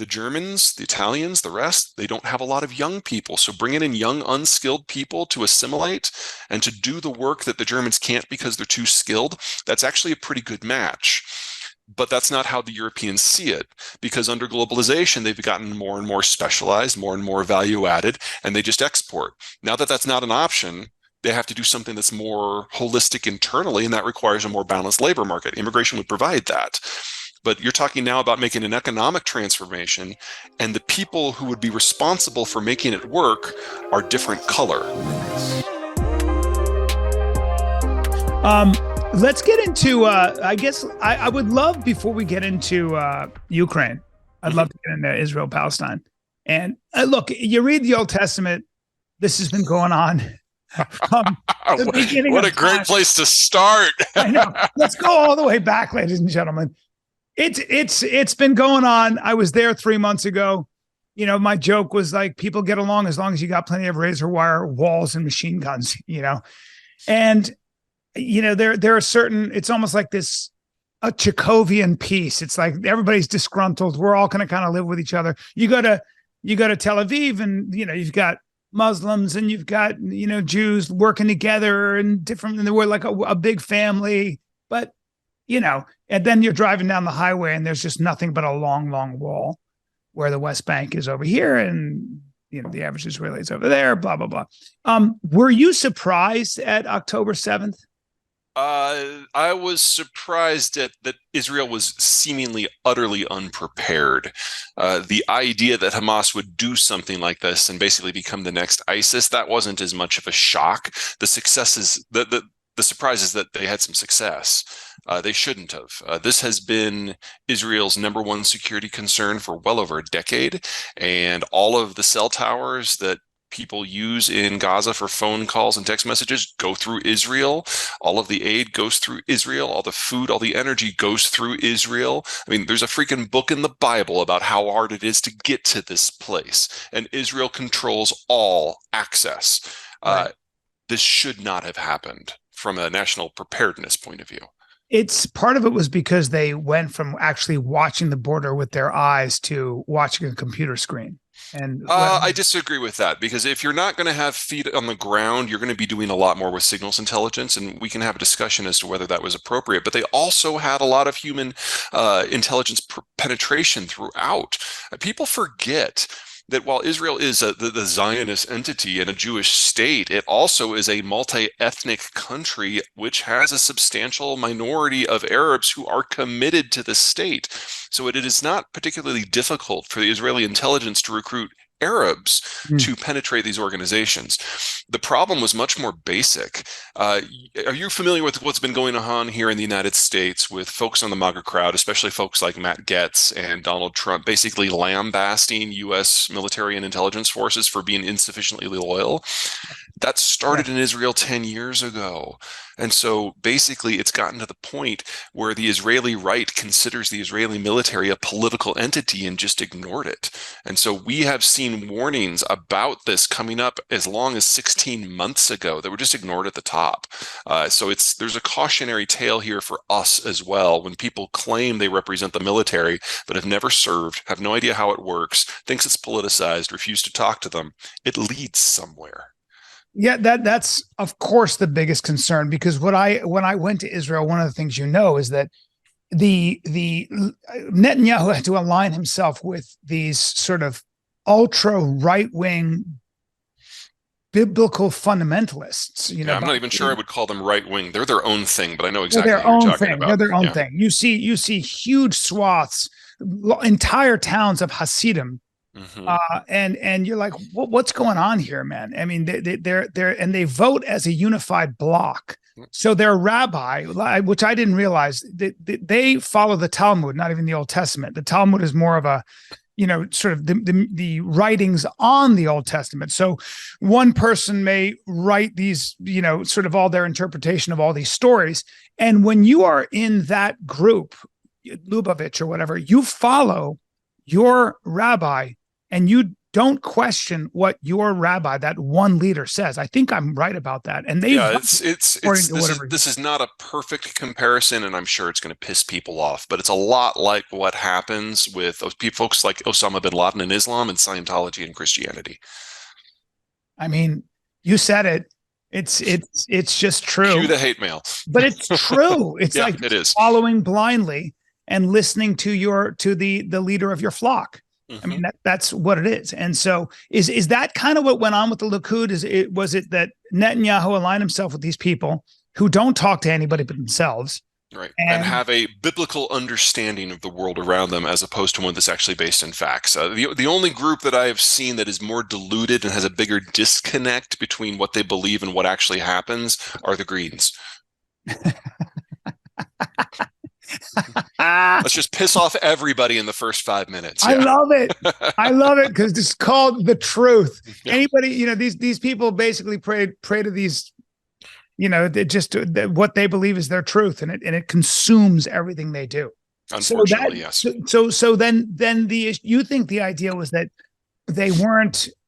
The Germans, the Italians, the rest, they don't have a lot of young people. So bringing in young, unskilled people to assimilate and to do the work that the Germans can't because they're too skilled, that's actually a pretty good match. But that's not how the Europeans see it, because under globalization, they've gotten more and more specialized, more and more value added, and they just export. Now that that's not an option, they have to do something that's more holistic internally, and that requires a more balanced labor market. Immigration would provide that. But you're talking now about making an economic transformation, and the people who would be responsible for making it work are different color. Let's get into, I guess, I would love, before we get into Ukraine, I'd love to get into Israel, Palestine. And look, you read the Old Testament, this has been going on from the beginning. What a great place to start. I know. Let's go all the way back, ladies and gentlemen. It's been going on. I was there 3 months ago. You know, my joke was like, people get along as long as you got plenty of razor wire walls and machine guns, you know. And you know, there are certain, it's almost like this, a Chekhovian peace. It's like everybody's disgruntled. We're all going to kind of live with each other. You go to Tel Aviv and, you know, you've got Muslims and you've got, you know, Jews working together and different, and we're like a big family, but, you know, and then you're driving down the highway and there's just nothing but a long, long wall where the West Bank is over here and, you know, the average Israeli is over there, blah, blah, blah. Were you surprised at October 7th? I was surprised that Israel was seemingly utterly unprepared. The idea that Hamas would do something like this and basically become the next ISIS, that wasn't as much of a shock. The surprise is that they had some success. They shouldn't have. This has been Israel's #1 security concern for well over a decade, and all of the cell towers that people use in Gaza for phone calls and text messages go through Israel. All of the aid goes through Israel. All the food, all the energy goes through Israel. I mean, there's a freaking book in the Bible about how hard it is to get to this place, and Israel controls all access. Right. This should not have happened from a national preparedness point of view. It's part of it was because they went from actually watching the border with their eyes to watching a computer screen. And I disagree with that, because if you're not going to have feet on the ground, you're going to be doing a lot more with signals intelligence, and we can have a discussion as to whether that was appropriate. But they also had a lot of human intelligence penetration throughout. People forget that while Israel is the Zionist entity and a Jewish state, it also is a multi-ethnic country which has a substantial minority of Arabs who are committed to the state. So it is not particularly difficult for the Israeli intelligence to recruit Arabs to penetrate these organizations. The problem was much more basic. Are you familiar with what's been going on here in the United States with folks on the MAGA crowd, especially folks like Matt Gaetz and Donald Trump, basically lambasting U.S. military and intelligence forces for being insufficiently loyal? That started in Israel 10 years ago. And so basically it's gotten to the point where the Israeli right considers the Israeli military a political entity and just ignored it. And so we have seen warnings about this coming up as long as 16 months ago that were just ignored at the top. So there's a cautionary tale here for us as well. When people claim they represent the military, but have never served, have no idea how it works, thinks it's politicized, refuse to talk to them, it leads somewhere. Yeah, that's of course the biggest concern, because when I went to Israel, one of the things you know is that the Netanyahu had to align himself with these sort of ultra right-wing biblical fundamentalists. You know, I'm not even sure I would call them right-wing. They're their own thing, but I know exactly what you're talking about. They're their own thing. You see huge swaths, entire towns of Hasidim. And you're like, what's going on here, man? I mean, they're and they vote as a unified bloc. So their rabbi, which I didn't realize, they follow the Talmud, not even the Old Testament. The Talmud is more of a, you know, sort of the writings on the Old Testament. So one person may write these, you know, sort of all their interpretation of all these stories. And when you are in that group, Lubavitch or whatever, you follow your rabbi and you don't question what your rabbi, that one leader, says. I think I'm right about that. And they Yeah, vote according to whatever. this is not a perfect comparison, and I'm sure it's going to piss people off, but it's a lot like what happens with those folks like Osama bin Laden in Islam and Scientology and Christianity. I mean, you said it. It's just true. Cue the hate mail. But it's true. It's Yeah, like it is. following blindly and listening to the leader of your flock. I mean, that's what it is. And so is that kind of what went on with the Likud? Was it that Netanyahu aligned himself with these people who don't talk to anybody but themselves? Right. And have a biblical understanding of the world around them as opposed to one that's actually based in facts. The only group that I have seen that is more diluted and has a bigger disconnect between what they believe and what actually happens are the Greens. Let's just piss off everybody in the first 5 minutes. Yeah. I love it. I love it because it's called the truth. Yeah. Anybody, these people basically pray to these, what they believe is their truth, and it consumes everything they do. Unfortunately, yes. So then you think the idea was that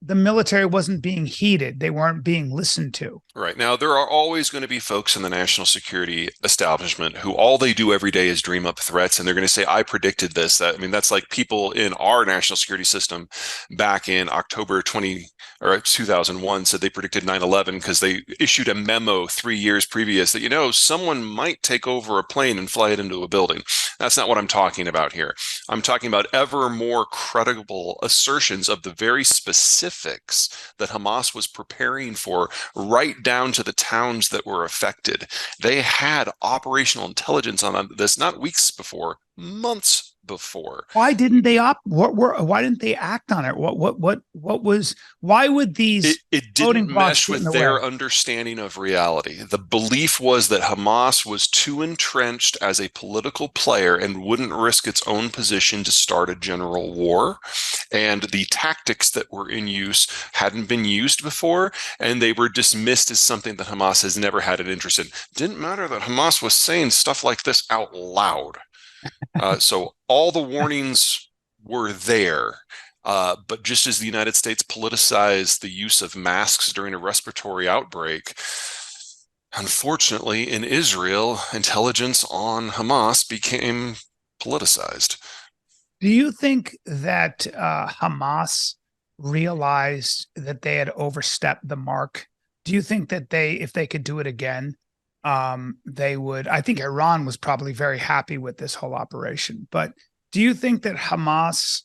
the military wasn't being heeded. They weren't being listened to. Right. Now, there are always going to be folks in the national security establishment who all they do every day is dream up threats. And they're going to say, I predicted this. That's like people in our national security system back in October 2001 said they predicted 9/11 because they issued a memo 3 years previous that, someone might take over a plane and fly it into a building. That's not what I'm talking about here. I'm talking about ever more credible assertions of the very specifics that Hamas was preparing for, right down to the towns that were affected. They had operational intelligence on this not weeks before, months before. Why didn't they why didn't they act on it? Why would these it didn't mesh with their understanding of reality. The belief was that Hamas was too entrenched as a political player and wouldn't risk its own position to start a general war, and the tactics that were in use hadn't been used before, and they were dismissed as something that Hamas has never had an interest in. Didn't matter that Hamas was saying stuff like this out loud. So all the warnings were there, but just as the United States politicized the use of masks during a respiratory outbreak, unfortunately, in Israel, intelligence on Hamas became politicized. Do you think that Hamas realized that they had overstepped the mark? Do you think that if they could do it again, they would? I think Iran was probably very happy with this whole operation, but do you think that Hamas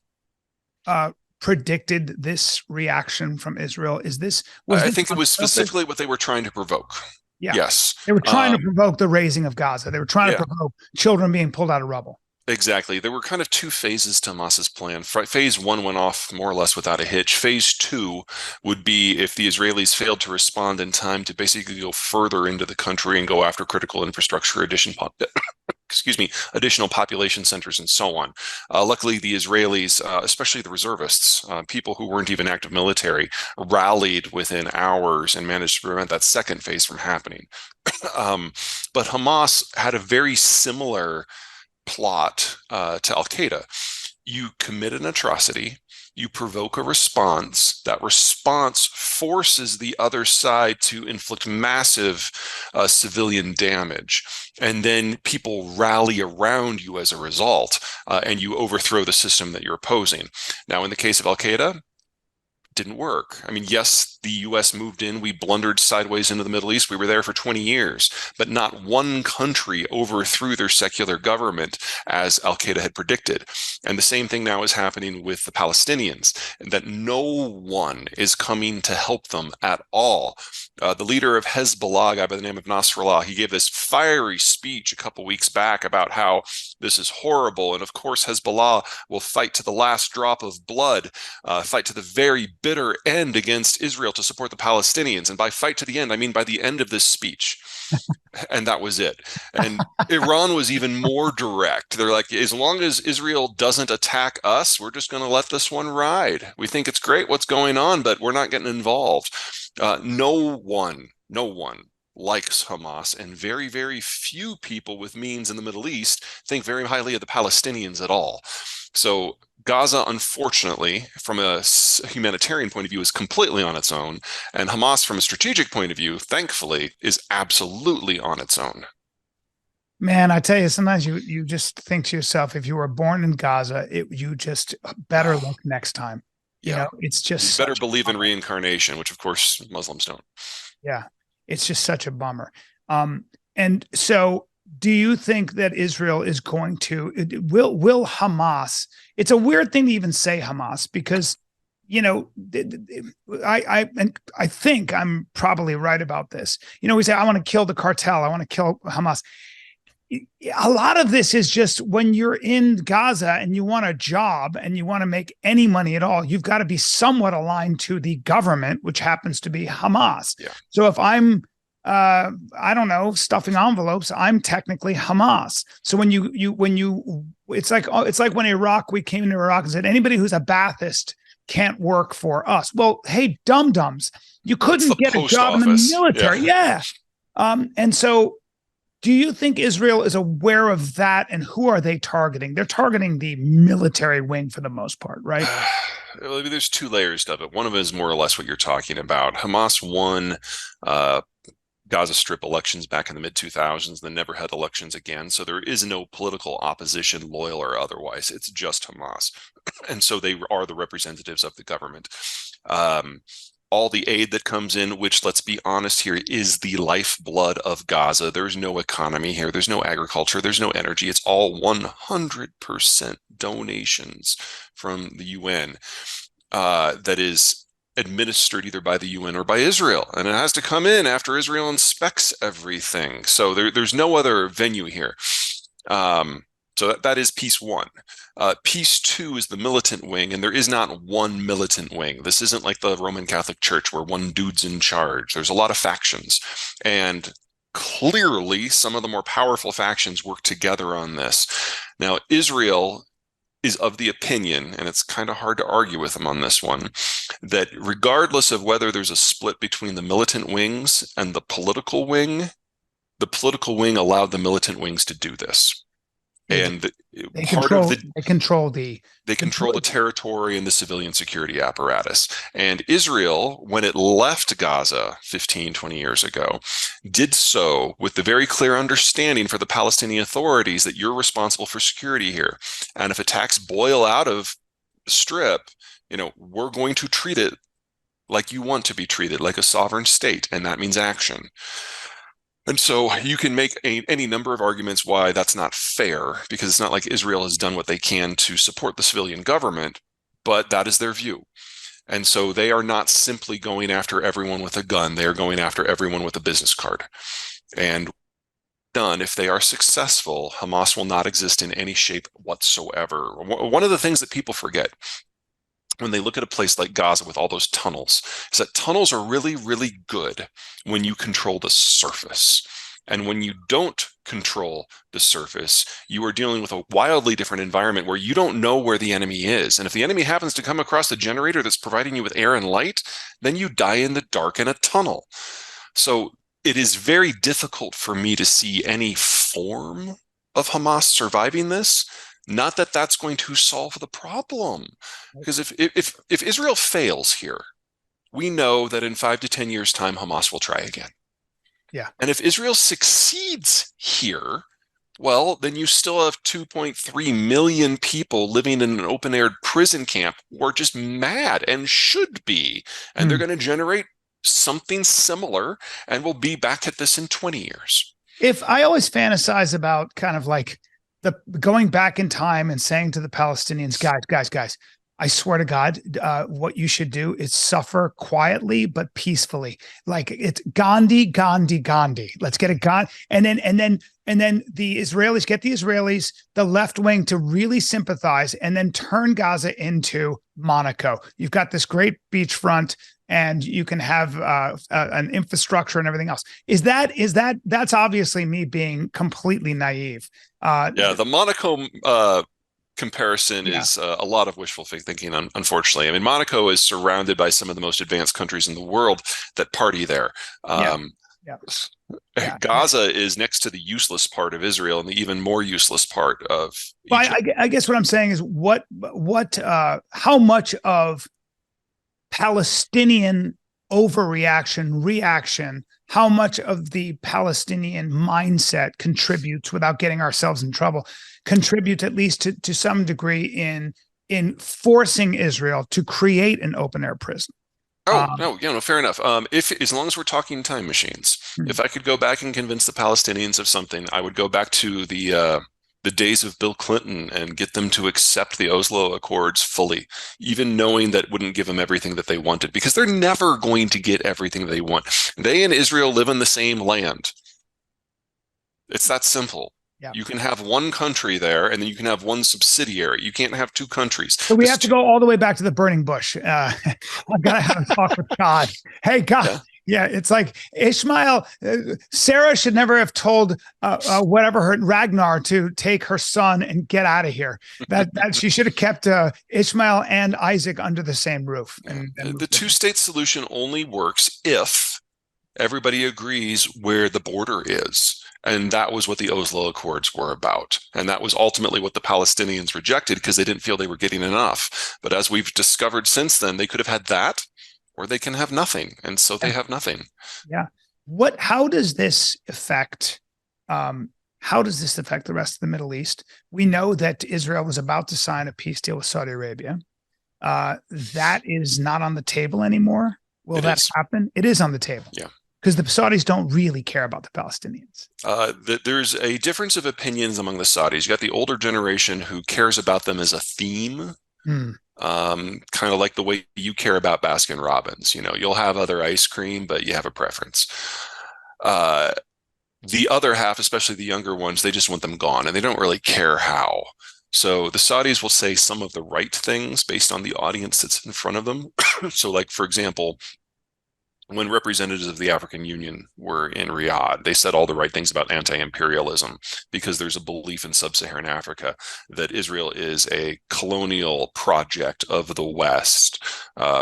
predicted this reaction from Israel? I think it was specifically what they were trying to provoke. Yeah. Yes. They were trying to provoke the raising of Gaza. They were trying to provoke children being pulled out of rubble. Exactly. There were kind of two phases to Hamas's plan. Phase one went off more or less without a hitch. Phase two would be if the Israelis failed to respond in time to basically go further into the country and go after critical infrastructure, additional population centers, and so on. Luckily, the Israelis, especially the reservists, people who weren't even active military, rallied within hours and managed to prevent that second phase from happening. But Hamas had a very similar plot to Al-Qaeda. You commit an atrocity, you provoke a response, that response forces the other side to inflict massive civilian damage, and then people rally around you as a result, and you overthrow the system that you're opposing. Now, in the case of Al-Qaeda, didn't work. I mean, yes, the U.S. moved in. We blundered sideways into the Middle East. We were there for 20 years, but not one country overthrew their secular government as Al-Qaeda had predicted. And the same thing now is happening with the Palestinians, that no one is coming to help them at all. The leader of Hezbollah, a guy by the name of Nasrallah, he gave this fiery speech a couple weeks back about how this is horrible. And of course, Hezbollah will fight to the last drop of blood, fight to the very bitter end against Israel to support the Palestinians. And by fight to the end, I mean by the end of this speech. And that was it. And Iran was even more direct. They're like, as long as Israel doesn't attack us, we're just going to let this one ride. We think it's great what's going on, but we're not getting involved. No one likes Hamas, and very, very few people with means in the Middle East think very highly of the Palestinians at all. So Gaza, unfortunately, from a humanitarian point of view, is completely on its own, and Hamas, from a strategic point of view, thankfully, is absolutely on its own. Man, I tell you, sometimes you just think to yourself, if you were born in Gaza, you just better look next time. You Yeah. know, it's just You better such a believe in bummer. reincarnation, which of course Muslims don't. Yeah, it's just such a bummer. And so, do you think that Israel is going to will Hamas? It's a weird thing to even say Hamas because you know I think I'm probably right about this. You know, we say I want to kill the cartel, I want to kill Hamas. A lot of this is just when you're in Gaza and you want a job and you want to make any money at all, you've got to be somewhat aligned to the government, which happens to be Hamas. Yeah. So if I'm, I don't know, stuffing envelopes, I'm technically Hamas. So it's like when Iraq, we came into Iraq and said, anybody who's a Baathist can't work for us. Well, hey, dum-dums, you couldn't get a job in the military. Yeah. And so do you think Israel is aware of that, and who are they targeting? They're targeting the military wing for the most part, right? There's two layers of it. One of it is more or less what you're talking about. Hamas won Gaza Strip elections back in the mid-2000s, then never had elections again. So there is no political opposition, loyal or otherwise. It's just Hamas. And so they are the representatives of the government. All the aid that comes in, which, let's be honest here, is the lifeblood of Gaza. There's no economy here. There's no agriculture. There's no energy. It's all 100% donations from the UN that is administered either by the UN or by Israel. And it has to come in after Israel inspects everything. So there's no other venue here. So that is piece one. Piece two is the militant wing, and there is not one militant wing. This isn't like the Roman Catholic Church where one dude's in charge. There's a lot of factions, and clearly some of the more powerful factions work together on this. Now, Israel is of the opinion, and it's kind of hard to argue with them on this one, that regardless of whether there's a split between the militant wings and the political wing allowed the militant wings to do this. And they control the territory and the civilian security apparatus. And Israel, when it left Gaza 15, 20 years ago, did so with the very clear understanding for the Palestinian authorities that you're responsible for security here. And if attacks boil out of the Strip, we're going to treat it like you want to be treated, like a sovereign state, and that means action. And so you can make any number of arguments why that's not fair, because it's not like Israel has done what they can to support the civilian government, but that is their view. And so they are not simply going after everyone with a gun. They are going after everyone with a business card. And if they are successful, Hamas will not exist in any shape whatsoever. One of the things that people forget when they look at a place like Gaza with all those tunnels is that tunnels are really, really good when you control the surface. And when you don't control the surface, you are dealing with a wildly different environment where you don't know where the enemy is. And if the enemy happens to come across the generator that's providing you with air and light, then you die in the dark in a tunnel. So it is very difficult for me to see any form of Hamas surviving this. Not that that's going to solve the problem, because if Israel fails here, we know that in 5 to 10 years' time, Hamas will try again. Yeah. And if Israel succeeds here, well, then you still have 2.3 million people living in an open-air prison camp who are just mad and should be, and they're going to generate something similar, and we'll be back at this in 20 years. If I always fantasize about kind of like the going back in time and saying to the Palestinians, guys, I swear to God, what you should do is suffer quietly but peacefully. Like it's Gandhi. Let's get it gone. And then the Israelis get the Israelis, the left wing to really sympathize, and then turn Gaza into Monaco. You've got this great beachfront, and you can have an infrastructure and everything else. That's obviously me being completely naive. The Monaco comparison is a lot of wishful thinking, unfortunately. I mean, Monaco is surrounded by some of the most advanced countries in the world that party there. Yeah. Yeah. Gaza is next to the useless part of Israel and the even more useless part of Well, Egypt. I guess what I'm saying is how much of Palestinian overreaction, reaction, how much of the Palestinian mindset contributes, without getting ourselves in trouble, contributes at least to some degree in forcing Israel to create an open air prison. Oh, no, fair enough. If as long as we're talking time machines, Hmm. if I could go back and convince the Palestinians of something, I would go back to the days of Bill Clinton and get them to accept the Oslo Accords fully, even knowing that wouldn't give them everything that they wanted, because they're never going to get everything they want. They and Israel live in the same land. It's that simple. Yeah. You can have one country there, and then you can have one subsidiary. You can't have two countries. So we have to go all the way back to the burning bush. I've got to have a talk with God. Hey, God. Yeah. Yeah, it's like Ishmael. Sarah should never have told whatever her Ragnar to take her son and get out of here. That she should have kept Ishmael and Isaac under the same roof. And the two-state solution only works if everybody agrees where the border is. And that was what the Oslo Accords were about. And that was ultimately what the Palestinians rejected, because they didn't feel they were getting enough. But as we've discovered since then, they could have had that, or they can have nothing. And so they have nothing. Yeah. How does this affect the rest of the Middle East? We know that Israel was about to sign a peace deal with Saudi Arabia. That is not on the table anymore. Will that happen? It is on the table. Yeah. Because the Saudis don't really care about the Palestinians. There's a difference of opinions among the Saudis. You got the older generation who cares about them as a theme, kind of like the way you care about Baskin Robbins. You'll have other ice cream, but you have a preference. The other half, especially the younger ones, they just want them gone, and they don't really care how. So the Saudis will say some of the right things based on the audience that's in front of them. So, like, for example, when representatives of the African Union were in Riyadh, they said all the right things about anti-imperialism, because there's a belief in sub-Saharan Africa that Israel is a colonial project of the West,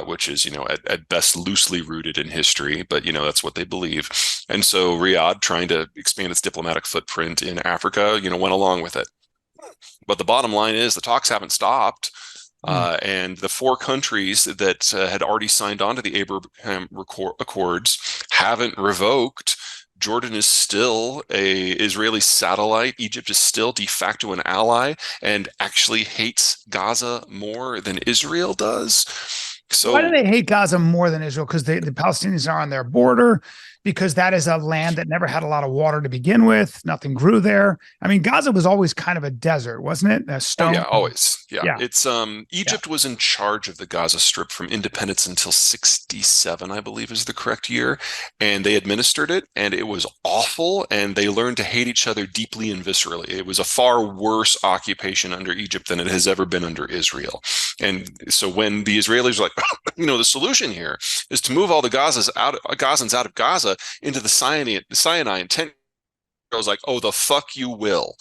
which is, at best loosely rooted in history, but, that's what they believe. And so Riyadh, trying to expand its diplomatic footprint in Africa, went along with it. But the bottom line is the talks haven't stopped. And the four countries that had already signed on to the Abraham Accords haven't revoked. Jordan is still a Israeli satellite. Egypt is still de facto an ally and actually hates Gaza more than Israel does. So why do they hate Gaza more than Israel? Because the Palestinians are on their border, because that is a land that never had a lot of water to begin with. Nothing grew there. I mean, Gaza was always kind of a desert, wasn't it? A stone. Oh, yeah, always. Yeah. It's Yeah. Egypt was in charge of the Gaza Strip from independence until 67, I believe is the correct year. And they administered it, and it was awful. And they learned to hate each other deeply and viscerally. It was a far worse occupation under Egypt than it has ever been under Israel. And so when the Israelis are like, the solution here is to move all the Gazans out of Gaza into the Sinai tent, I was like, oh, the fuck you will.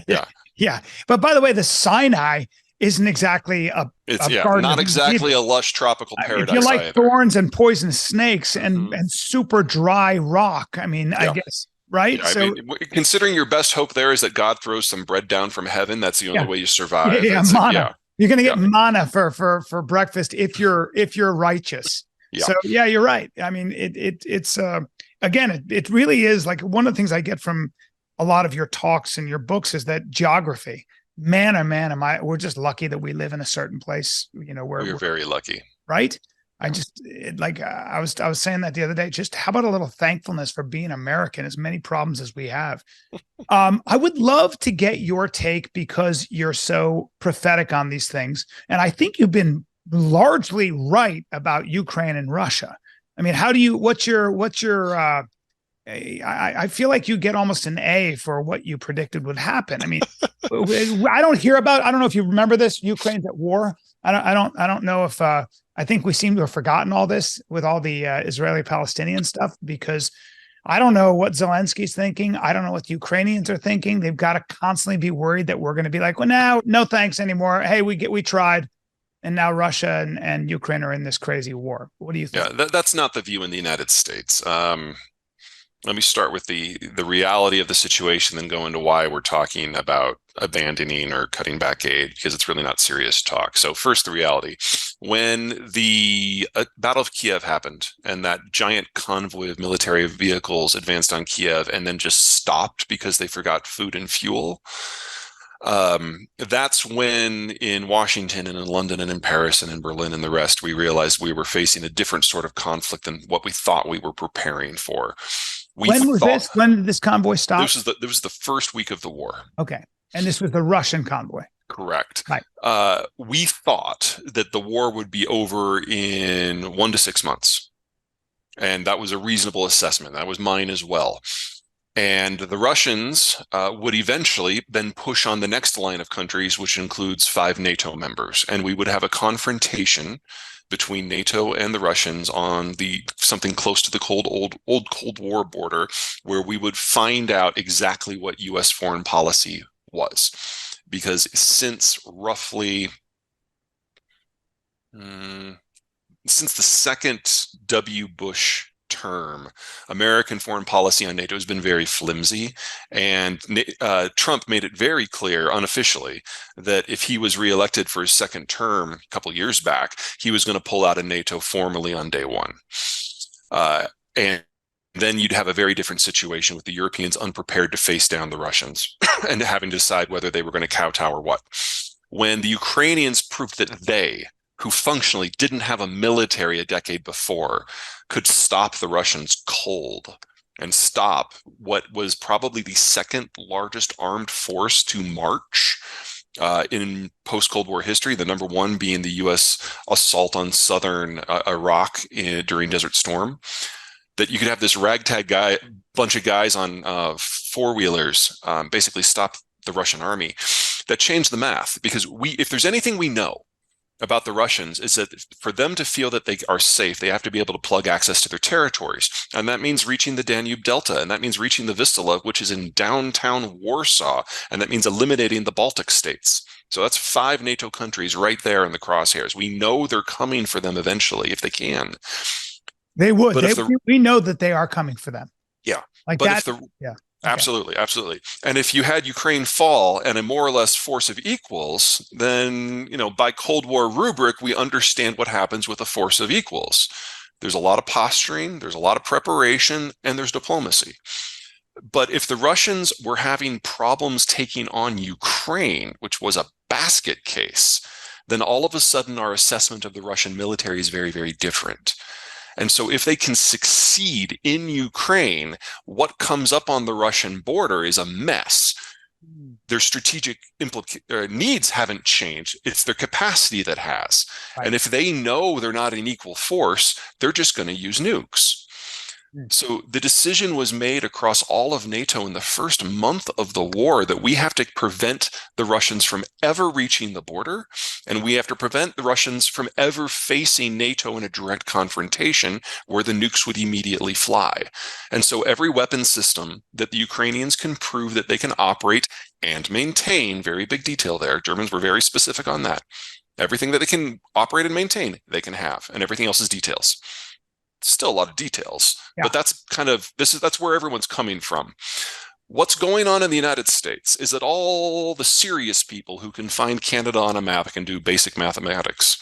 Yeah. Yeah. But by the way, the Sinai isn't exactly a garden. Not exactly a lush tropical paradise. If you like either. Thorns and poisonous snakes and super dry rock, I mean, I guess, right? Yeah, so, considering your best hope there is that God throws some bread down from heaven, that's the only way you survive. Manna. You're going to get manna for breakfast if you're righteous. Yeah. So yeah, you're right. I mean, it's again, it really is like one of the things I get from a lot of your talks and your books is that geography. Man, oh man, we're just lucky that we live in a certain place. We're very lucky, right? I was saying that the other day. Just how about a little thankfulness for being American? As many problems as we have. I would love to get your take, because you're so prophetic on these things, and I think you've been largely right about Ukraine and Russia. I mean, what's your I feel like you get almost an A for what you predicted would happen. I mean, I don't know if you remember this. Ukraine's at war. I don't know if I think we seem to have forgotten all this with all the Israeli-Palestinian stuff, because I don't know what Zelensky's thinking. I don't know what the Ukrainians are thinking. They've got to constantly be worried that we're going to be like, well, now, no thanks anymore. Hey, we tried. And now Russia and Ukraine are in this crazy war. What do you think? Yeah, that's not the view in the United States. Let me start with the reality of the situation, then go into why we're talking about abandoning or cutting back aid, because it's really not serious talk. So first, the reality. When the Battle of Kiev happened and that giant convoy of military vehicles advanced on Kiev and then just stopped because they forgot food and fuel, that's when in Washington and in London and in Paris and in Berlin and the rest, we realized we were facing a different sort of conflict than what we thought we were preparing for. When was this? When did this convoy stop? This was the first week of the war. Okay. And this was the Russian convoy. Correct. Right. We thought that the war would be over in 1 to 6 months. And that was a reasonable assessment. That was mine as well. And the Russians would eventually then push on the next line of countries, which includes 5 NATO members. And we would have a confrontation between NATO and the Russians on something close to the old Cold War border, where we would find out exactly what U.S. foreign policy was. Because since roughly, since the second W. Bush term, American foreign policy on NATO has been very flimsy, and Trump made it very clear unofficially that if he was reelected for his second term a couple of years back, he was going to pull out of NATO formally on day one. And then you'd have a very different situation with the Europeans unprepared to face down the Russians and having to decide whether they were going to kowtow or what. When the Ukrainians proved that they, who functionally didn't have a military a decade before, could stop the Russians cold and stop what was probably the second largest armed force to march in post-Cold War history, the number one being the U.S. assault on southern Iraq during Desert Storm, that you could have this ragtag bunch of guys on four-wheelers basically stop the Russian army. That changed the math, because if there's anything we know about the Russians, is that for them to feel that they are safe, they have to be able to plug access to their territories. And that means reaching the Danube Delta, and that means reaching the Vistula, which is in downtown Warsaw, and that means eliminating the Baltic states. So that's 5 NATO countries right there in the crosshairs. We know they're coming for them eventually if they can. They would. We know that they are coming for them. Yeah. Like but that. Yeah. Okay. Absolutely, absolutely. And if you had Ukraine fall and a more or less force of equals, then, by Cold War rubric, we understand what happens with a force of equals. There's a lot of posturing, there's a lot of preparation, and there's diplomacy. But if the Russians were having problems taking on Ukraine, which was a basket case, then all of a sudden our assessment of the Russian military is very, very different. And so if they can succeed in Ukraine, what comes up on the Russian border is a mess. Their strategic needs haven't changed. It's their capacity that has. Right. And if they know they're not an equal force, they're just going to use nukes. So the decision was made across all of NATO in the first month of the war that we have to prevent the Russians from ever reaching the border, and we have to prevent the Russians from ever facing NATO in a direct confrontation where the nukes would immediately fly. And so every weapon system that the Ukrainians can prove that they can operate and maintain, very big detail there, Germans were very specific on that. Everything that they can operate and maintain, they can have, and everything else is details. Still a lot of details, but that's where everyone's coming from. What's going on in the United States is that all the serious people who can find Canada on a map and do basic mathematics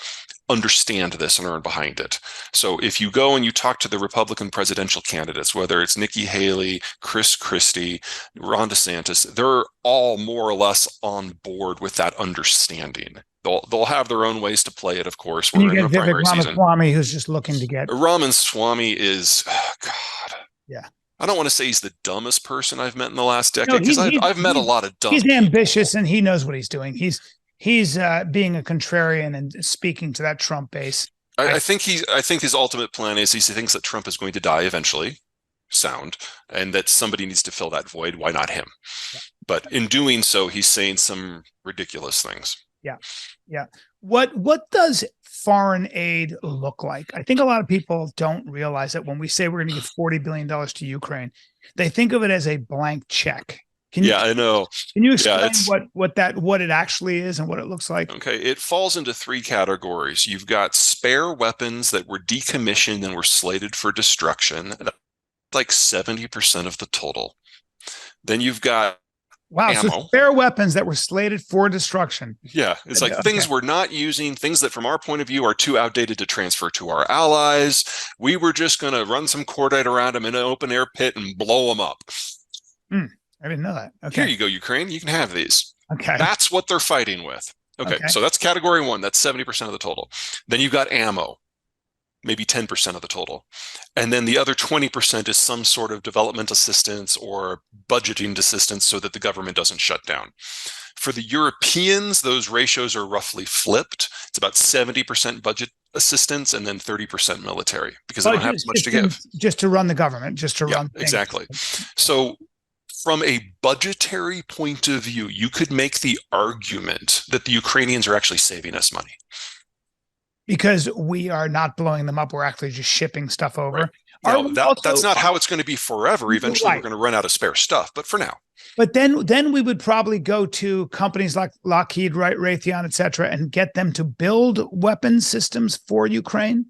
understand this and are behind it. So if you go and you talk to the Republican presidential candidates, whether it's Nikki Haley, Chris Christie, Ron DeSantis, they're all more or less on board with that understanding. They'll have their own ways to play it, of course. We're in the primary season. Ramaswamy, who's just looking to get. Ramaswamy is, God. Yeah. I don't want to say he's the dumbest person I've met in the last decade, because I've met a lot of dumb people. He's ambitious and he knows what he's doing. He's being a contrarian and speaking to that Trump base. I think his ultimate plan is he thinks that Trump is going to die eventually. Sound, and that somebody needs to fill that void. Why not him? Yeah. But in doing so, he's saying some ridiculous things. Yeah. Yeah. What does foreign aid look like? I think a lot of people don't realize that when we say we're going to give $40 billion to Ukraine, they think of it as a blank check. I know. Can you explain what it actually is and what it looks like? Okay. It falls into 3 categories. You've got spare weapons that were decommissioned and were slated for destruction. like 70% of the total. Then you've got Wow, ammo. so spare weapons that were slated for destruction. Yeah, it's like things we're not using, things that from our point of view are too outdated to transfer to our allies. We were just going to run some cordite around them in an open air pit and blow them up. I didn't know that. Okay. Here you go, Ukraine. You can have these. Okay. That's what they're fighting with. Okay, so that's category one. That's 70% of the total. Then you've got ammo, maybe 10% of the total. And then the other 20% is some sort of development assistance or budgeting assistance so that the government doesn't shut down. For the Europeans, those ratios are roughly flipped. It's about 70% budget assistance and then 30% military because they don't have much to give. Just to run the government, just to run things. Exactly. So from a budgetary point of view, you could make the argument that the Ukrainians are actually saving us money. Because we are not blowing them up. We're actually just shipping stuff over. Right. Now, that's not how it's going to be forever. Eventually, we're going to run out of spare stuff. But for now. But then we would probably go to companies like Lockheed, Raytheon, et cetera, and get them to build weapon systems for Ukraine.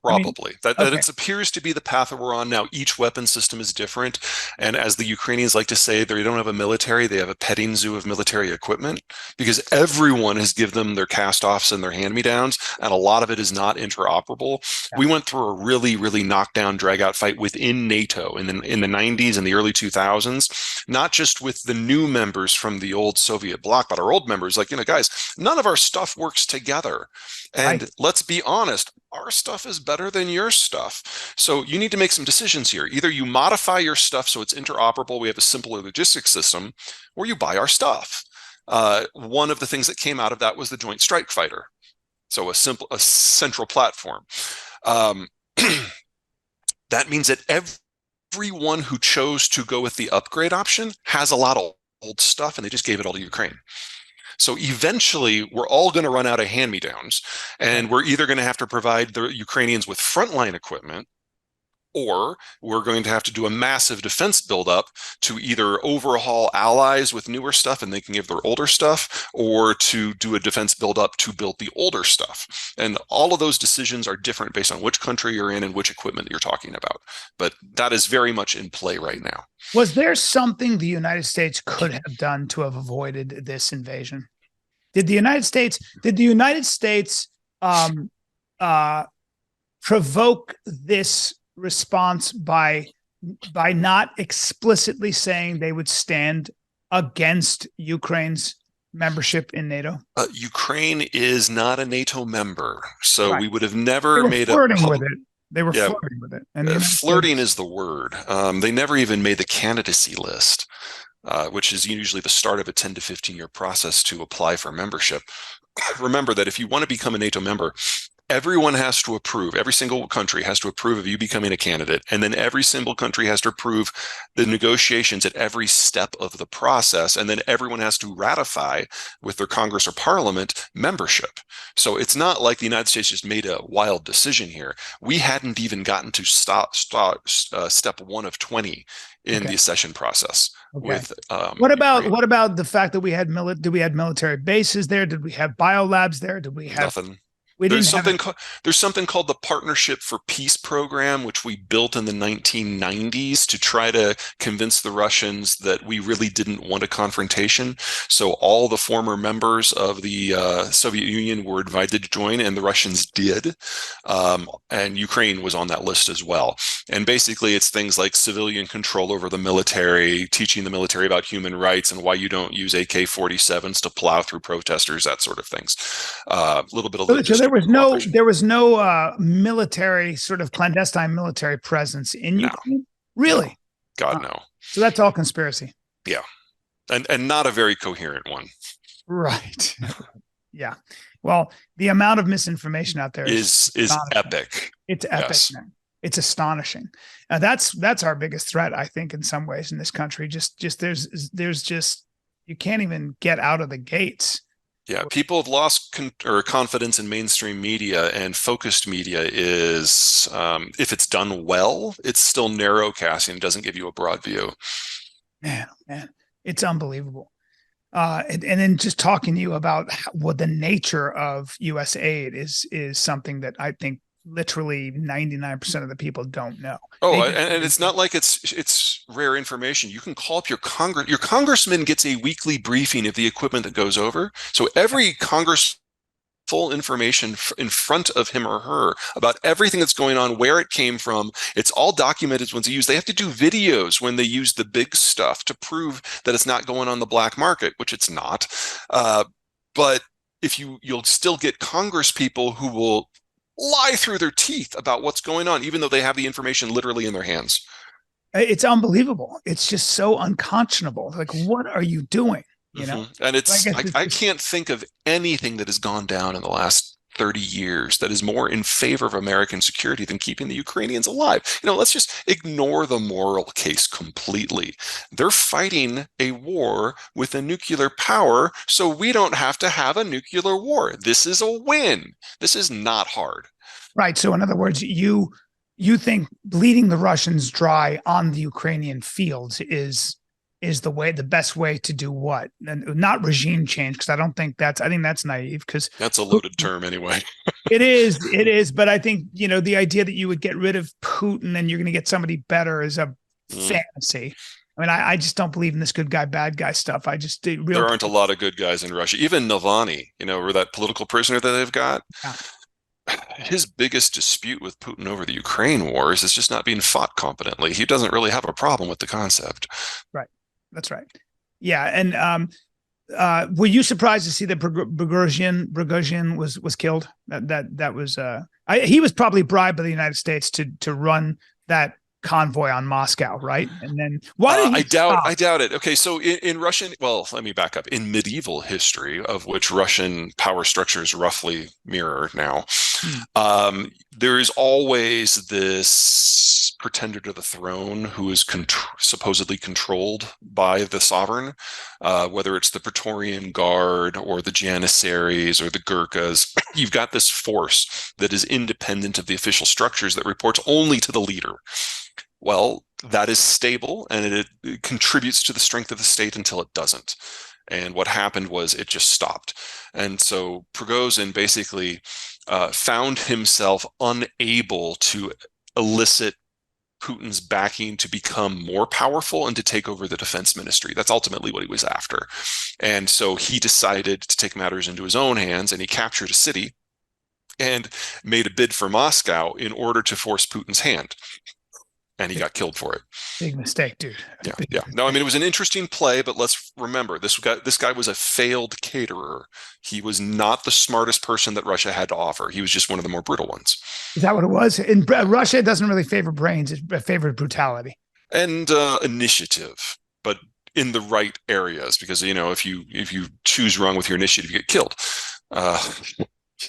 Probably. That appears to be the path that we're on now. Each weapon system is different. And as the Ukrainians like to say, they don't have a military, they have a petting zoo of military equipment because everyone has given them their cast-offs and their hand-me-downs, and a lot of it is not interoperable. Yeah. We went through a really, really knockdown, drag-out fight within NATO in the 90s and the early 2000s, not just with the new members from the old Soviet bloc, but our old members. Like, guys, none of our stuff works together. And let's be honest, our stuff is better than your stuff. So you need to make some decisions here. Either you modify your stuff so it's interoperable, we have a simpler logistics system, or you buy our stuff. One of the things that came out of that was the Joint Strike Fighter. So a central platform. That means that everyone who chose to go with the upgrade option has a lot of old stuff, and they just gave it all to Ukraine. So eventually, we're all going to run out of hand-me-downs, and we're either going to have to provide the Ukrainians with frontline equipment, or we're going to have to do a massive defense buildup to either overhaul allies with newer stuff and they can give their older stuff, or to do a defense buildup to build the older stuff. And all of those decisions are different based on which country you're in and which equipment you're talking about. But that is very much in play right now. Was there something the United States could have done to have avoided this invasion? Did the United States provoke this response by not explicitly saying they would stand against Ukraine's membership in NATO? Ukraine is not a NATO member, so we would have never made flirting with it. They were flirting with it. And flirting is the word. They never even made the candidacy list, which is usually the start of a 10 to 15-year process to apply for membership. Remember that if you want to become a NATO member, everyone has to approve. Every single country has to approve of you becoming a candidate. And then every single country has to approve the negotiations at every step of the process. And then everyone has to ratify with their Congress or Parliament membership. So it's not like the United States just made a wild decision here. We hadn't even gotten to step 1 of 20 in the accession process. With what about the fact that we had military bases there? Did we have biolabs there? Did we have nothing? There's something called the Partnership for Peace program, which we built in the 1990s to try to convince the Russians that we really didn't want a confrontation. So all the former members of the Soviet Union were invited to join, and the Russians did. And Ukraine was on that list as well. And basically, it's things like civilian control over the military, teaching the military about human rights and why you don't use AK-47s to plow through protesters, that sort of things. A little bit of there was no military, sort of clandestine military presence in Ukraine? Really? God, no. So that's all conspiracy. Yeah. And not a very coherent one. Right. Yeah. Well, the amount of misinformation out there is epic. It's epic, man. It's astonishing. That's our biggest threat, I think, in some ways in this country. There's just, you can't even get out of the gates. Yeah, people have lost confidence in mainstream media, and focused media is, if it's done well, it's still narrow casting. It doesn't give you a broad view. Man, it's unbelievable. And then just talking to you about what the nature of U.S. aid is something that I think literally 99% of the people don't know. Oh, and it's not like it's rare information. You can call up your congressman gets a weekly briefing of the equipment that goes over. So every Congress full information in front of him or her about everything that's going on, where it came from. It's all documented when it's used. They have to do videos when they use the big stuff to prove that it's not going on the black market, which it's not. But if you'll still get Congress people who will lie through their teeth about what's going on, even though they have the information literally in their hands. It's unbelievable. It's just so unconscionable. Like, what are you doing? You know, and I can't think of anything that has gone down in the last 30 years that is more in favor of American security than keeping the Ukrainians alive. Let's just ignore the moral case completely. They're fighting a war with a nuclear power, so we don't have to have a nuclear war. This is a win. This is not hard. Right. So in other words, you think bleeding the Russians dry on the Ukrainian fields is the best way to do what? And not regime change, because I think that's naive, because that's a loaded term anyway. It is. But I think, the idea that you would get rid of Putin and you're going to get somebody better is a fantasy. I mean, I just don't believe in this good guy, bad guy stuff. There aren't a lot of good guys in Russia. Even Navalny, or that political prisoner that they've got. Yeah. His biggest dispute with Putin over the Ukraine war is it's just not being fought competently. He doesn't really have a problem with the concept. Right. That's right. Yeah. And were you surprised to see that Prigozhin was killed? That was he was probably bribed by the United States to run that convoy on Moscow, right? And then why did he I doubt it. Okay, so in Russian, well, let me back up. In medieval history, of which Russian power structures roughly mirror now, there is always this pretender to the throne who is supposedly controlled by the sovereign, whether it's the Praetorian Guard or the Janissaries or the Gurkhas. You've got this force that is independent of the official structures that reports only to the leader. Well, that is stable, and it contributes to the strength of the state until it doesn't. And what happened was it just stopped. And so Prigozhin basically found himself unable to elicit Putin's backing to become more powerful and to take over the defense ministry. That's ultimately what he was after. And so he decided to take matters into his own hands, and he captured a city and made a bid for Moscow in order to force Putin's hand. And he got killed for it. Big mistake, dude. Yeah. No, I mean, it was an interesting play, but let's remember, this guy was a failed caterer. He was not the smartest person that Russia had to offer. He was just one of the more brutal ones. Is that what it was? In Russia, it doesn't really favor brains. It favors brutality. And initiative, but in the right areas, because, if you choose wrong with your initiative, you get killed.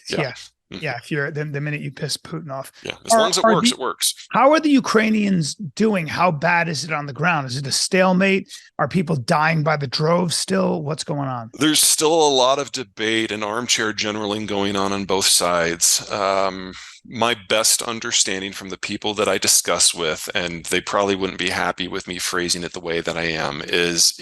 Yeah. Yeah, if you're the minute you piss Putin off. Yeah, as long as it works, it works. How are the Ukrainians doing? How bad is it on the ground? Is it a stalemate? Are people dying by the droves still? What's going on? There's still a lot of debate and armchair generaling going on both sides. My best understanding from the people that I discuss with, and they probably wouldn't be happy with me phrasing it the way that I am, is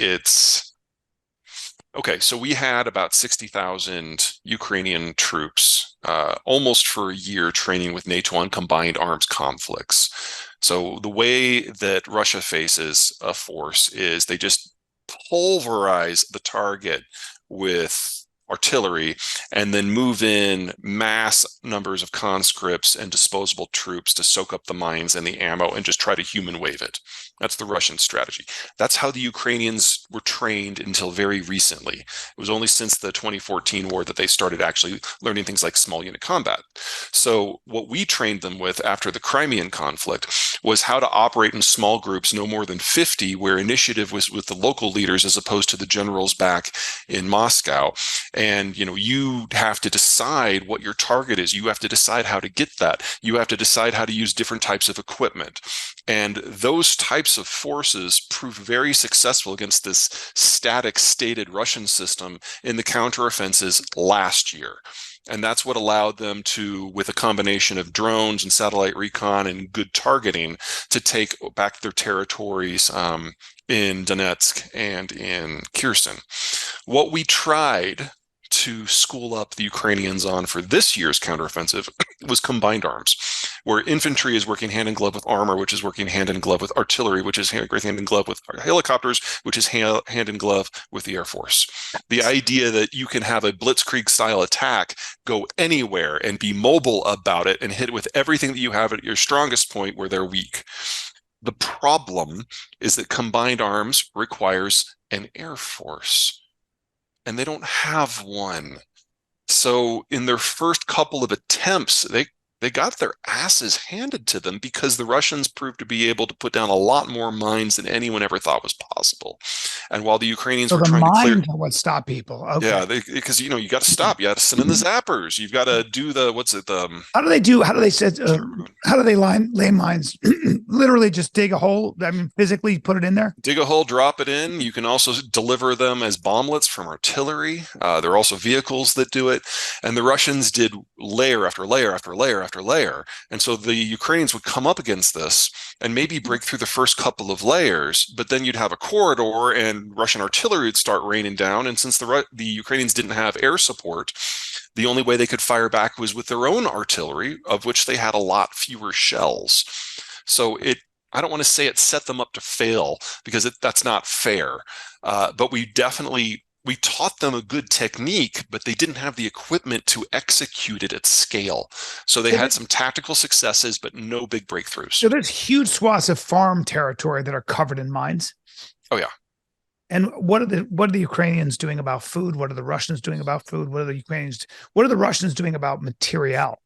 okay, so we had about 60,000 Ukrainian troops almost for a year training with NATO on combined arms conflicts. So the way that Russia faces a force is they just pulverize the target with artillery and then move in mass numbers of conscripts and disposable troops to soak up the mines and the ammo and just try to human wave it. That's the Russian strategy. That's how the Ukrainians were trained until very recently. It was only since the 2014 war that they started actually learning things like small unit combat. So what we trained them with after the Crimean conflict was how to operate in small groups, no more than 50, where initiative was with the local leaders as opposed to the generals back in Moscow. And, you have to decide what your target is. You have to decide how to get that. You have to decide how to use different types of equipment. And those types of forces proved very successful against this static, stated Russian system in the counteroffensives last year. And that's what allowed them to, with a combination of drones and satellite recon and good targeting, to take back their territories in Donetsk and in Kherson. What we tried to school up the Ukrainians on for this year's counteroffensive was combined arms, where infantry is working hand in glove with armor, which is working hand in glove with artillery, which is hand in glove with helicopters, which is hand in glove with the Air Force. The idea that you can have a blitzkrieg style attack, go anywhere and be mobile about it and hit with everything that you have at your strongest point where they're weak. The problem is that combined arms requires an Air Force, and they don't have one. So in their first couple of attempts, they got their asses handed to them because the Russians proved to be able to put down a lot more mines than anyone ever thought was possible. And while the Ukrainians were trying to clear, mines are what stop people. Okay. yeah, because you got to stop. You got to send in the zappers. You've got to do the how do they set? How do they lay mines? Literally, just dig a hole. I mean, physically put it in there. Dig a hole, drop it in. You can also deliver them as bomblets from artillery. There are also vehicles that do it, and the Russians did layer after layer after layer after layer. And so the Ukrainians would come up against this and maybe break through the first couple of layers, but then you'd have a corridor and Russian artillery would start raining down. And since the Ukrainians didn't have air support, the only way they could fire back was with their own artillery, of which they had a lot fewer shells. So I don't want to say it set them up to fail because that's not fair. But we taught them a good technique, but they didn't have the equipment to execute it at scale. So they had some tactical successes, but no big breakthroughs. So there's huge swaths of farm territory that are covered in mines. Oh yeah. And what are the Ukrainians doing about food? What are the Russians doing about food? What are the Russians doing about material?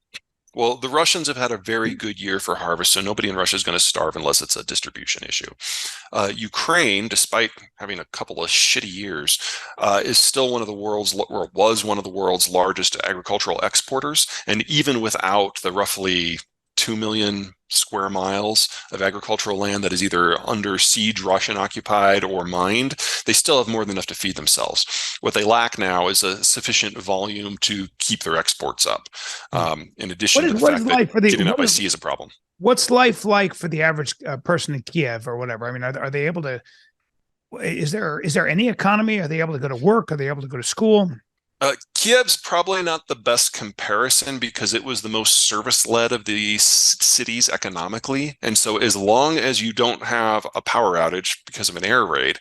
Well, the Russians have had a very good year for harvest, so nobody in Russia is going to starve unless it's a distribution issue. Ukraine, despite having a couple of shitty years, is still was one of the world's largest agricultural exporters. And even without the roughly 2 million square miles of agricultural land that is either under siege, Russian occupied, or mined, they still have more than enough to feed themselves. What they lack now is a sufficient volume to keep their exports up. In addition to the fact that getting out by sea is a problem. What's life like for the average person in Kiev or whatever? I mean, are they able to? Is there any economy? Are they able to go to work? Are they able to go to school? Kiev's probably not the best comparison because it was the most service-led of the cities economically. And so as long as you don't have a power outage because of an air raid,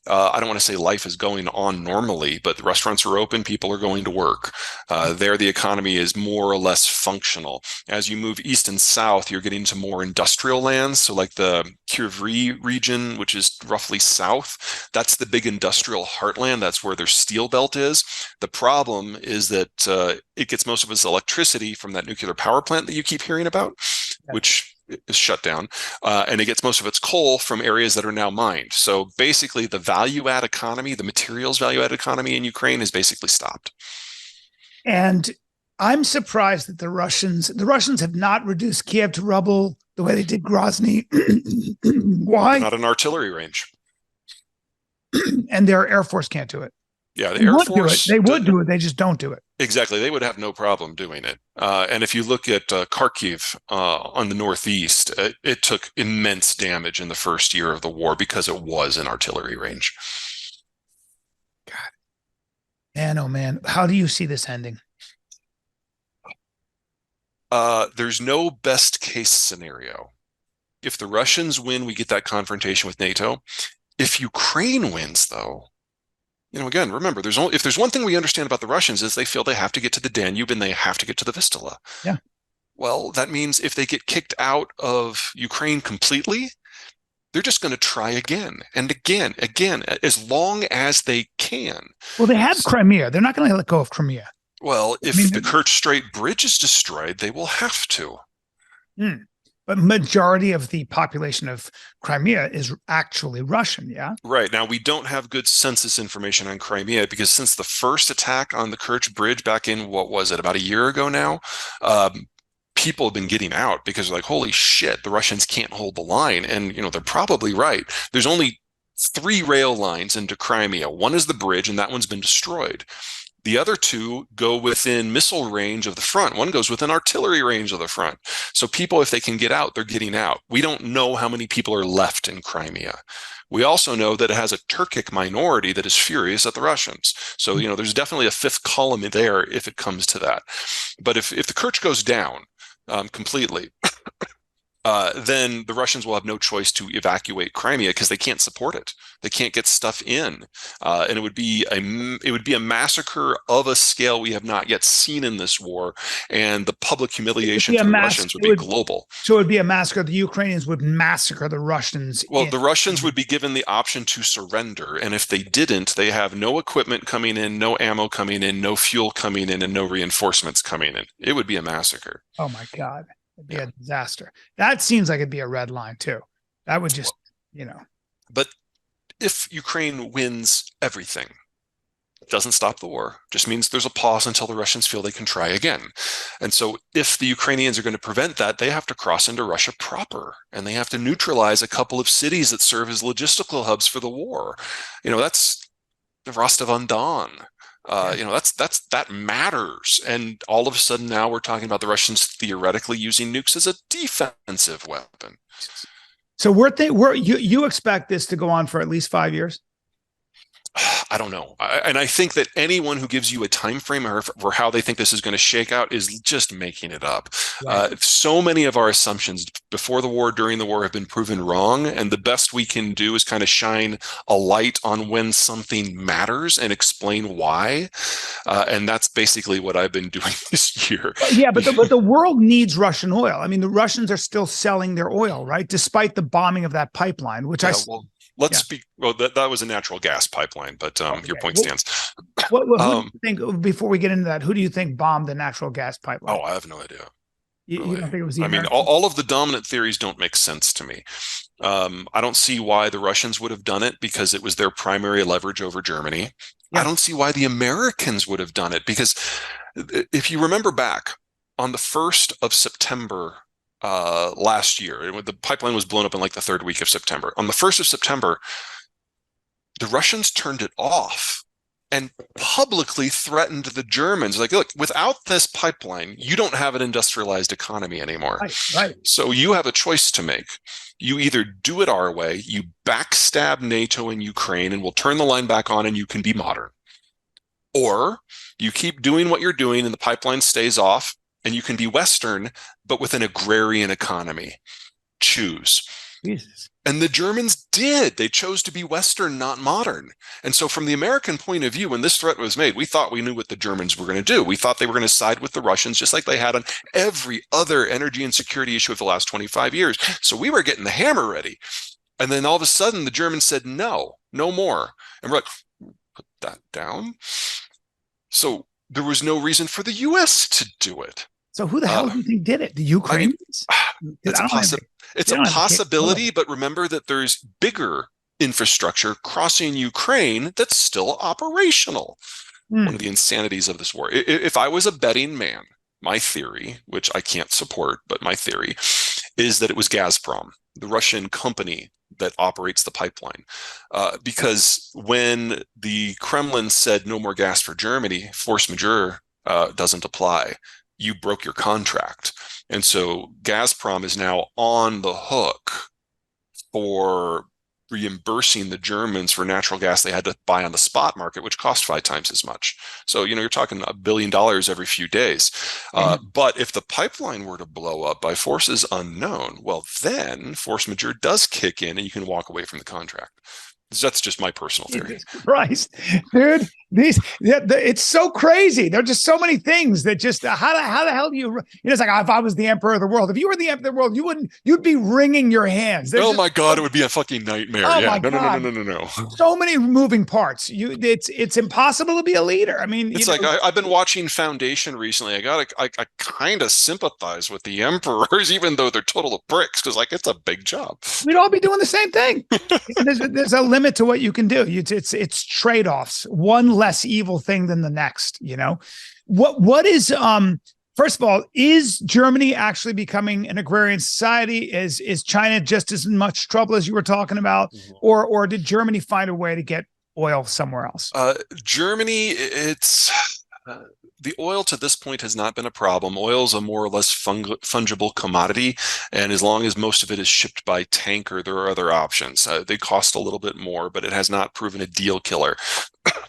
I don't want to say life is going on normally, but the restaurants are open, people are going to work. There, the economy is more or less functional. As you move east and south, you're getting to more industrial lands. So like the Kyrvy region, which is roughly south, that's the big industrial heartland. That's where their steel belt is. The problem is that it gets most of its electricity from that nuclear power plant that you keep hearing about, which is shut down, and it gets most of its coal from areas that are now mined. So basically the value-add economy, the materials value-add economy in Ukraine is basically stopped. And I'm surprised that the Russians have not reduced Kiev to rubble the way they did Grozny. Why? Not an artillery range. And their Air Force can't do it. Yeah, the Air Force. They would do it. They just don't do it. Exactly. They would have no problem doing it. And if you look at Kharkiv on the northeast, it took immense damage in the first year of the war because it was an artillery range. God. Man, oh man. How do you see this ending? There's no best case scenario. If the Russians win, we get that confrontation with NATO. If Ukraine wins, though, again, remember, if there's one thing we understand about the Russians is they feel they have to get to the Danube and they have to get to the Vistula. Yeah. Well, that means if they get kicked out of Ukraine completely, they're just going to try again and again, as long as they can. Well, they have Crimea. They're not going to let go of Crimea. Well, if the Kerch Strait Bridge is destroyed, they will have to. But majority of the population of Crimea is actually Russian, yeah? Right. Now, we don't have good census information on Crimea because since the first attack on the Kerch Bridge back in, what was it, about a year ago now, people have been getting out because they're like, holy shit, the Russians can't hold the line. And, they're probably right. There's only 3 rail lines into Crimea. One is the bridge, and that one's been destroyed. The other two go within missile range of the front. One goes within artillery range of the front. So people, if they can get out, they're getting out. We don't know how many people are left in Crimea. We also know that it has a Turkic minority that is furious at the Russians. So, there's definitely a fifth column there if it comes to that. But if the Kerch goes down completely, then the Russians will have no choice to evacuate Crimea because they can't support it. They can't get stuff in, and it would be a massacre of a scale we have not yet seen in this war, and the public humiliation to the Russians would be global. So it would be a massacre. The Ukrainians would massacre the Russians. Well, the Russians would be given the option to surrender, and if they didn't, they have no equipment coming in, no ammo coming in, no fuel coming in, and no reinforcements coming in. It would be a massacre. Oh my God. It'd be a disaster. That seems like it'd be a red line too. That would just, But if Ukraine wins everything, it doesn't stop the war. Just means there's a pause until the Russians feel they can try again. And so if the Ukrainians are going to prevent that, they have to cross into Russia proper, and they have to neutralize a couple of cities that serve as logistical hubs for the war. That's the Rostov-on-Don. That matters. And all of a sudden now we're talking about the Russians theoretically using nukes as a defensive weapon. So you expect this to go on for at least 5 years? I don't know. And I think that anyone who gives you a time frame for how they think this is going to shake out is just making it up. Right. So many of our assumptions before the war, during the war, have been proven wrong. And the best we can do is kind of shine a light on when something matters and explain why. And that's basically what I've been doing this year. Yeah, but the world needs Russian oil. I mean, the Russians are still selling their oil, right? Despite the bombing of that pipeline, which Let's speak. Well, that was a natural gas pipeline, but your point stands. Who do you think, before we get into that, who do you think bombed the natural gas pipeline? Oh, I have no idea. You don't think it was the Americans? All of the dominant theories don't make sense to me. I don't see why the Russians would have done it because it was their primary leverage over Germany. Yeah. I don't see why the Americans would have done it because if you remember back on the 1st of September, last year, the pipeline was blown up in like the 3rd week of September. On the 1st of September, the Russians turned it off and publicly threatened the Germans. Like, look, without this pipeline, you don't have an industrialized economy anymore. Right. So you have a choice to make. You either do it our way, you backstab NATO and Ukraine, and we'll turn the line back on and you can be modern. Or you keep doing what you're doing and the pipeline stays off, and you can be Western, but with an agrarian economy. Choose. Jesus. And the Germans did. They chose to be Western, not modern. And so from the American point of view, when this threat was made, we thought we knew what the Germans were going to do. We thought they were going to side with the Russians, just like they had on every other energy and security issue of the last 25 years. So we were getting the hammer ready. And then all of a sudden, the Germans said, no more. And we're like, put that down. So there was no reason for the U.S. to do it. So who the hell do you think did it? The Ukrainians? It's a possibility, but remember that there's bigger infrastructure crossing Ukraine that's still operational. One of the insanities of this war. If I was a betting man, my theory, which I can't support, but my theory is that it was Gazprom, the Russian company that operates the pipeline. Because when the Kremlin said no more gas for Germany, force majeure doesn't apply. You broke your contract. And so Gazprom is now on the hook for reimbursing the Germans for natural gas they had to buy on the spot market, which cost 5 times as much. So, you're talking $1 billion every few days. But if the pipeline were to blow up by forces unknown, well, then force majeure does kick in and you can walk away from the contract. That's just my personal theory. Jesus Christ, dude. It's so crazy. There are just so many things that just how the hell do you? It's like if I was the emperor of the world. If you were the emperor of the world, you'd be wringing your hands. My God, it would be a fucking nightmare. Oh yeah, no. So many moving parts. It's impossible to be a leader. I mean, it's like I've been watching Foundation recently. I kind of sympathize with the emperors, even though they're total bricks, because it's a big job. We'd all be doing the same thing. There's a limit to what you can do. It's trade-offs. One less evil thing than the next. What is first of all, is Germany actually becoming an agrarian society? Is China just as much trouble as you were talking about, or did Germany find a way to get oil somewhere else? Germany, the oil to this point has not been a problem. Oil is a more or less fungible commodity, and as long as most of it is shipped by tanker, there are other options. They cost a little bit more, but it has not proven a deal killer.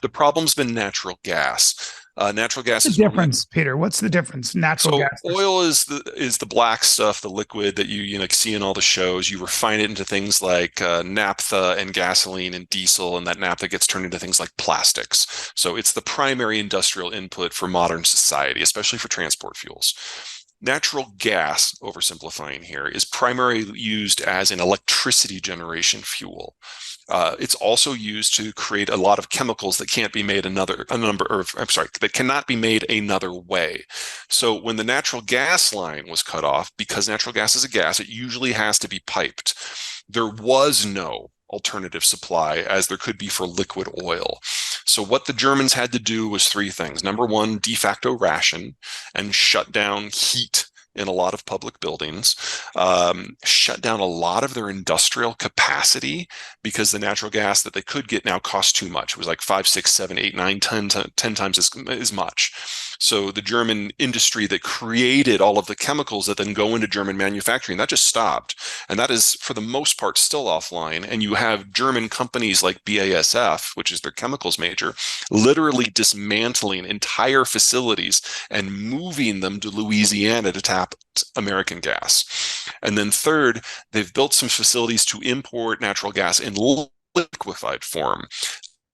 The problem's been natural gas. Natural gas The is where difference, Peter. What's the difference? Natural so gas. oil is the black stuff, the liquid that you know see in all the shows. You refine it into things like naphtha and gasoline and diesel, and that naphtha gets turned into things like plastics. So it's the primary industrial input for modern society, especially for transport fuels. Natural gas, oversimplifying here, is primarily used as an electricity generation fuel. It's also used to create a lot of chemicals that can't be made that cannot be made another way. So when the natural gas line was cut off, because natural gas is a gas, it usually has to be piped. There was no alternative supply as there could be for liquid oil. So what the Germans had to do was three things. Number one, de facto ration and shut down heat in a lot of public buildings, shut down a lot of their industrial capacity because the natural gas that they could get now cost too much. It was like 5, 6, 7, 8, 9, 10 times as much. So the German industry that created all of the chemicals that then go into German manufacturing, that just stopped. And that is, for the most part, still offline. And you have German companies like BASF, which is their chemicals major, literally dismantling entire facilities and moving them to Louisiana to tap American gas. And then third, they've built some facilities to import natural gas in liquefied form,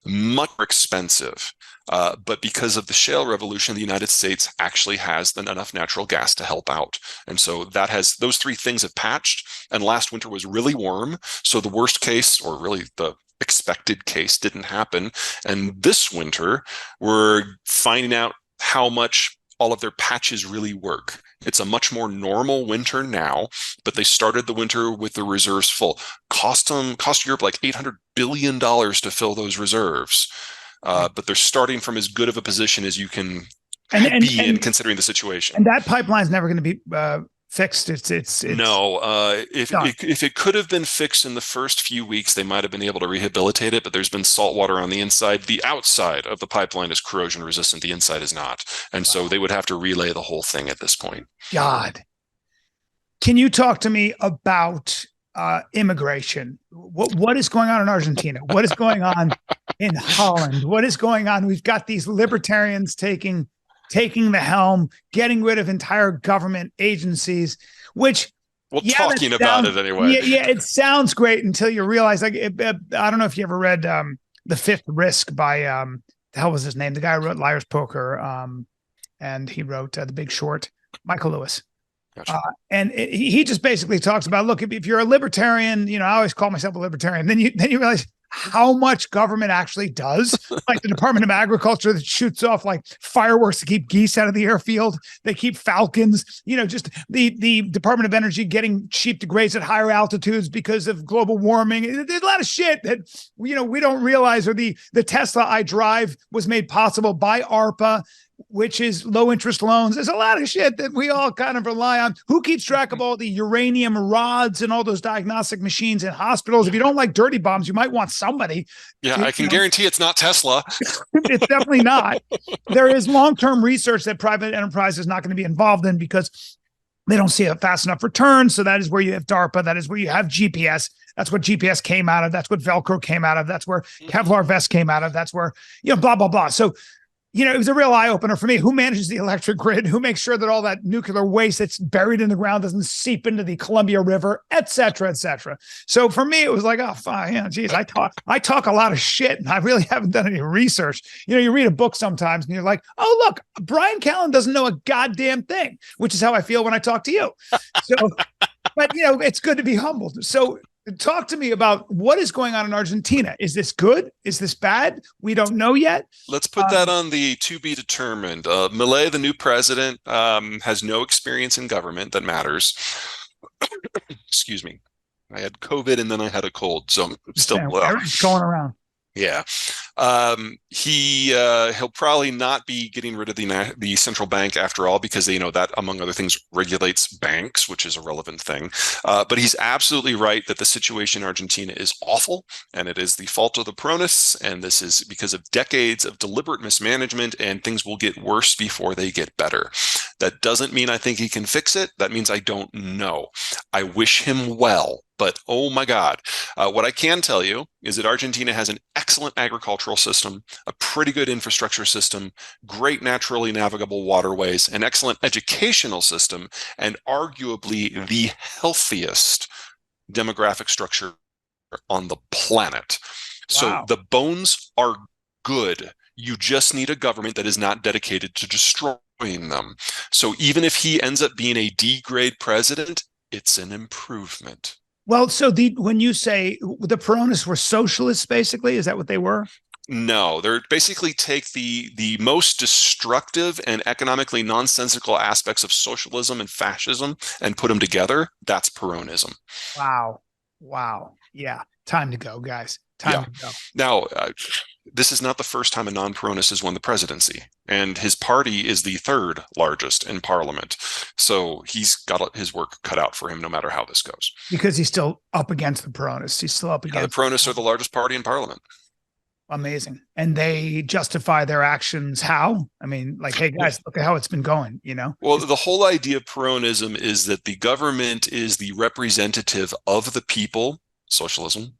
much more expensive. But because of the shale revolution, the United States actually has enough natural gas to help out. And so those three things have patched. And last winter was really warm. So the worst case, or really the expected case, didn't happen. And this winter, we're finding out how much all of their patches really work. It's a much more normal winter now, but they started the winter with the reserves full. Cost Europe like $800 billion to fill those reserves. But they're starting from as good of a position as you can be in, considering the situation. And that pipeline is never going to be fixed. It's no. If it could have been fixed in the first few weeks, they might have been able to rehabilitate it. But there's been salt water on the inside. The outside of the pipeline is corrosion resistant. The inside is not, and so they would have to relay the whole thing at this point. God, can you talk to me about immigration? What is going on in Argentina? What is going on in Holland? What is going on? We've got these libertarians taking the helm, getting rid of entire government agencies, which talking about it anyway. Yeah, it sounds great until you realize, like, I don't know if you ever read The Fifth Risk by the hell was his name? The guy who wrote Liar's Poker, and he wrote The Big Short, Michael Lewis. Gotcha. And he just basically talks about, look, if you're a libertarian, you know, I always call myself a libertarian. Then you realize how much government actually does, like the Department of Agriculture that shoots off like fireworks to keep geese out of the airfield. They keep falcons, you know, just the Department of Energy getting sheep to graze at higher altitudes because of global warming. There's a lot of shit that, you know, we don't realize, or the Tesla I drive was made possible by ARPA, which is low interest loans. There's a lot of shit that we all kind of rely on. Who keeps track of all the uranium rods and all those diagnostic machines in hospitals? If you don't like dirty bombs, you might want somebody. Yeah, I can guarantee it's not Tesla. It's definitely not. There is long-term research that private enterprise is not going to be involved in because they don't see a fast enough return. So that is where you have DARPA. That is where you have GPS. That's what GPS came out of. That's what Velcro came out of. That's where Kevlar vest came out of. That's where, you know, blah, blah, blah. So, you know, it was a real eye opener for me. Who manages the electric grid? Who makes sure that all that nuclear waste that's buried in the ground doesn't seep into the Columbia River, et cetera, et cetera. So for me, it was like, oh, fine. Yeah, geez, I talk a lot of shit and I really haven't done any research. You know, you read a book sometimes and you're like, oh, look, Bryan Callen doesn't know a goddamn thing, which is how I feel when I talk to you. So, but, you know, it's good to be humbled. So talk to me about what is going on in Argentina. Is this good? Is this bad? We don't know yet. Let's put that on the to be determined. Milei, the new president, has no experience in government that matters. Excuse me. I had COVID and then I had a cold, so I'm still Everything's going around. Yeah. He'll probably not be getting rid of the central bank after all, because that, among other things, regulates banks, which is a relevant thing. But he's absolutely right that the situation in Argentina is awful, and it is the fault of the Peronists, and this is because of decades of deliberate mismanagement, and things will get worse before they get better. That doesn't mean I think he can fix it. That means I don't know. I wish him well. But oh my God, what I can tell you is that Argentina has an excellent agricultural system, a pretty good infrastructure system, great naturally navigable waterways, an excellent educational system, and arguably the healthiest demographic structure on the planet. So Wow. the bones are good. You just need a government that is not dedicated to destroying them. So even if he ends up being a D-grade president, it's an improvement. Well, so when you say the Peronists were socialists, basically, is that what they were? No, they're basically take the most destructive and economically nonsensical aspects of socialism and fascism and put them together. That's Peronism. Wow. Wow. Yeah. Time to go, guys. Time Yeah. to go. Now, this is not the first time a non-Peronist has won the presidency, and his party is the third largest in parliament. So he's got his work cut out for him, no matter how this goes. Because he's still up against the Peronists. He's still up The against. Peronists are the largest party in parliament. Amazing. And they justify their actions how? I mean, like, hey, guys, look at how it's been going, Well, the whole idea of Peronism is that the government is the representative of the people, socialism,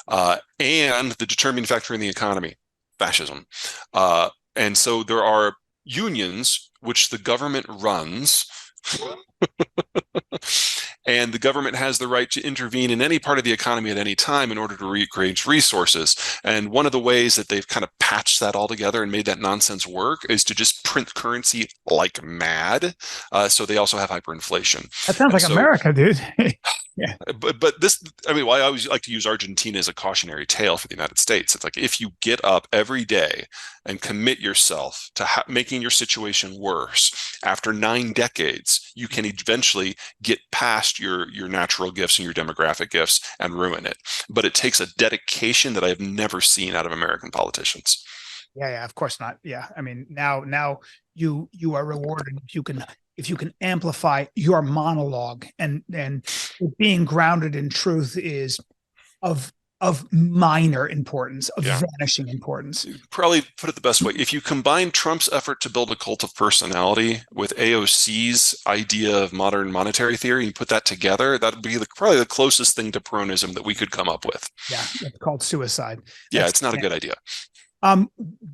and the determining factor in the economy, fascism. And so there are unions which the government runs. And the government has the right to intervene in any part of the economy at any time in order to recreate resources. And one of the ways that they've kind of patched that all together and made that nonsense work is to just print currency like mad. So they also have hyperinflation. That sounds like America, dude. Yeah. But this, I mean, I always like to use Argentina as a cautionary tale for the United States. It's like, if you get up every day and commit yourself to making your situation worse, after 9 decades, you can eventually get past your natural gifts and your demographic gifts and ruin it. But it takes a dedication that I have never seen out of American politicians. Yeah, of course not. Yeah. I mean, now you are rewarded if you can amplify your monologue, and being grounded in truth is of minor importance, of vanishing importance. Probably put it the best way. If you combine Trump's effort to build a cult of personality with AOC's idea of modern monetary theory and put that together, that would be probably the closest thing to Peronism that we could come up with. Yeah, it's called suicide. It's not a good idea.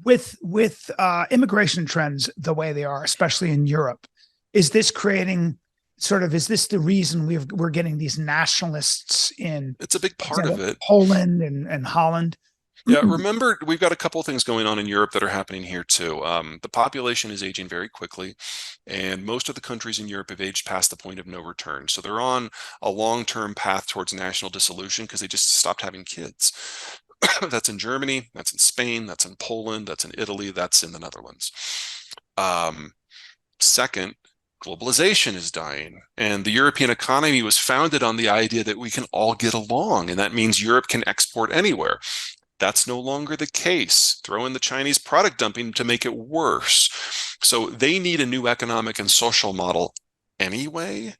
With immigration trends the way they are, especially in Europe, is this creating is this the reason we're getting these nationalists in? It's a big part of it. Poland and Holland. Yeah, remember, we've got a couple of things going on in Europe that are happening here too. The population is aging very quickly, and most of the countries in Europe have aged past the point of no return. So they're on a long-term path towards national dissolution because they just stopped having kids. That's in Germany, that's in Spain, that's in Poland, that's in Italy, that's in the Netherlands. Second, globalization is dying, and the European economy was founded on the idea that we can all get along, and that means Europe can export anywhere. That's no longer the case. Throw in the Chinese product dumping to make it worse. So they need a new economic and social model anyway.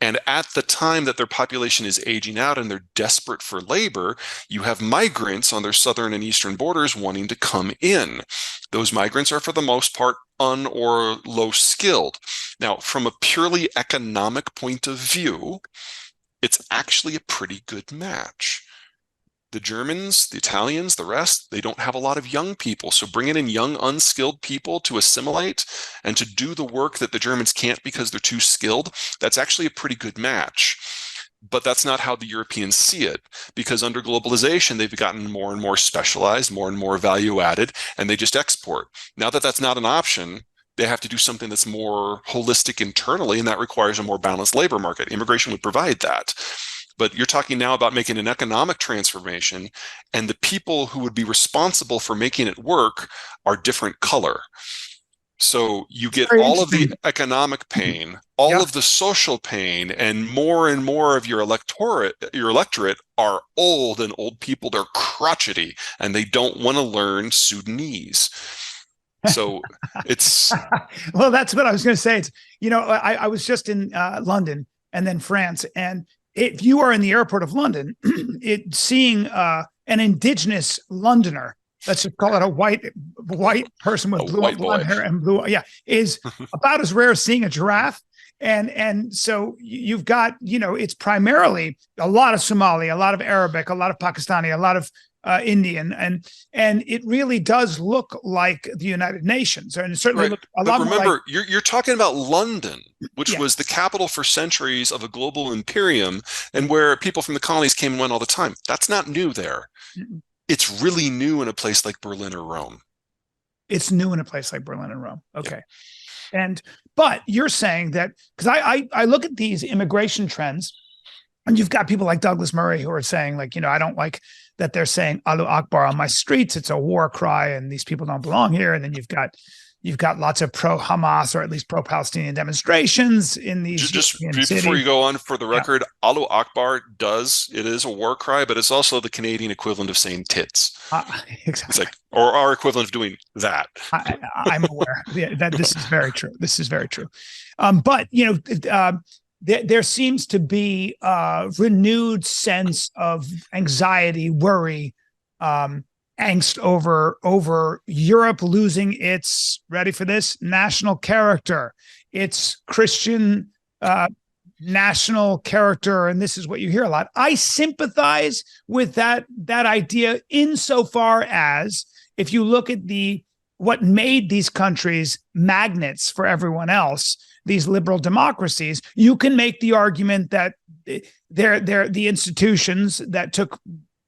And at the time that their population is aging out and they're desperate for labor, you have migrants on their southern and eastern borders wanting to come in. Those migrants are, for the most part, un or low skilled. Now, from a purely economic point of view, it's actually a pretty good match. The Germans, the Italians, the rest, they don't have a lot of young people. So bringing in young, unskilled people to assimilate and to do the work that the Germans can't because they're too skilled, that's actually a pretty good match. But that's not how the Europeans see it, because under globalization, they've gotten more and more specialized, more and more value added, and they just export. Now that that's not an option, they have to do something that's more holistic internally, and that requires a more balanced labor market. Immigration would provide that. But you're talking now about making an economic transformation, and the people who would be responsible for making it work are different color. So you get all of the economic pain, all of the social pain, and more of your electorate are old, and old people, they're crotchety and they don't want to learn Sudanese. So it's Well, that's what I was going to say. It's, I was just in London and then France, and if you are in the airport of London, seeing an indigenous Londoner, let's just call it a white person with blonde hair and blue, is about as rare as seeing a giraffe. And so you've got, it's primarily a lot of Somali, a lot of Arabic, a lot of Pakistani, a lot of Indian, and it really does look like the United Nations, and it certainly looked a lot. Remember, more like, you're talking about London, which was the capital for centuries of a global imperium, and where people from the colonies came and went all the time. That's not new there. Mm-mm. It's really new in a place like Berlin or Rome. It's new in a place like Berlin and Rome. Okay. Yeah. But you're saying that, because I look at these immigration trends, and you've got people like Douglas Murray who are saying, like, I don't like that they're saying Allahu Akbar on my streets. It's a war cry, and these people don't belong here. And then you've got lots of pro-Hamas, or at least pro-Palestinian demonstrations in these. Just before you go on, for the record, Allahu Akbar it is a war cry, but it's also the Canadian equivalent of saying tits. Exactly. It's like, or our equivalent of doing that. I'm aware that this is very true. This is very true. But, there seems to be a renewed sense of anxiety, worry, angst over Europe losing its, ready for this, national character, its Christian national character, and this is what you hear a lot. I sympathize with that idea, insofar as, if you look at what made these countries magnets for everyone else, these liberal democracies, you can make the argument that the institutions that took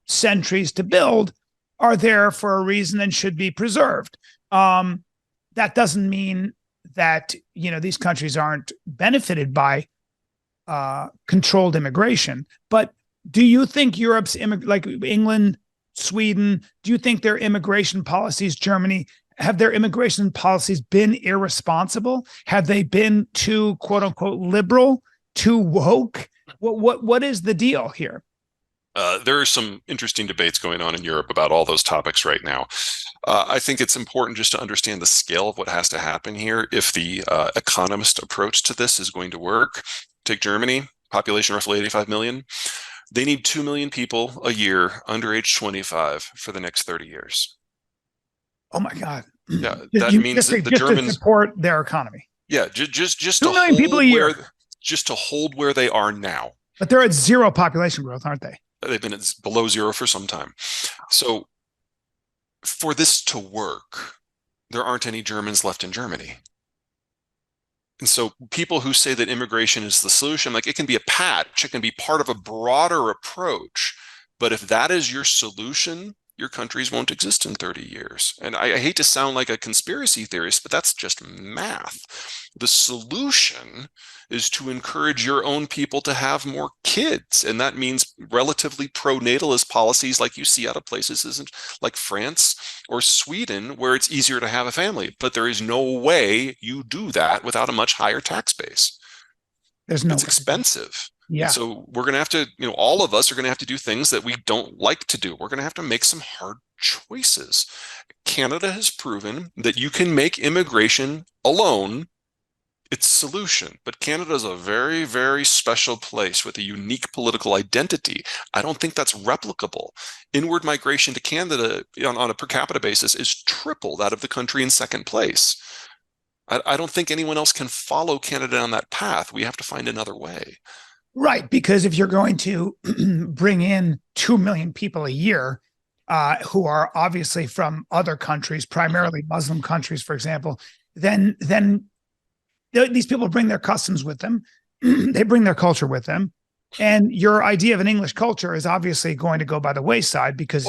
centuries to build are there for a reason and should be preserved. That doesn't mean that these countries aren't benefited by controlled immigration. But do you think Europe's like England, Sweden, do you think their immigration policies, Germany, have their immigration policies been irresponsible? Have they been too, quote unquote, liberal, too woke? What is the deal here? There are some interesting debates going on in Europe about all those topics right now. I think it's important just to understand the scale of what has to happen here if the economist approach to this is going to work. Take Germany, population roughly 85 million. They need 2 million people a year under age 25 for the next 30 years. Oh my God! Yeah, that means that the Germans to support their economy. Yeah, just 2 million people a year, just to hold where they are now. But they're at zero population growth, aren't they? They've been below zero for some time. So, for this to work, there aren't any Germans left in Germany. And so, people who say that immigration is the solution, like, it can be a patch, it can be part of a broader approach. But if that is your solution, your countries won't exist in 30 years. And I hate to sound like a conspiracy theorist, but that's just math. The solution is to encourage your own people to have more kids. And that means relatively pro-natalist policies like you see out of places like France or Sweden, where it's easier to have a family. But there is no way you do that without a much higher tax base. It's expensive. Yeah. And so we're going to have to, all of us are going to have to do things that we don't like to do. We're going to have to make some hard choices. Canada has proven that you can make immigration alone its solution. But Canada is a very, very special place with a unique political identity. I don't think that's replicable. Inward migration to Canada on a per capita basis is triple that of the country in second place. I don't think anyone else can follow Canada on that path. We have to find another way. Right, because if you're going to bring in 2 million people a year who are obviously from other countries, primarily Muslim countries, for example, then these people bring their customs with them. They bring their culture with them. And your idea of an English culture is obviously going to go by the wayside because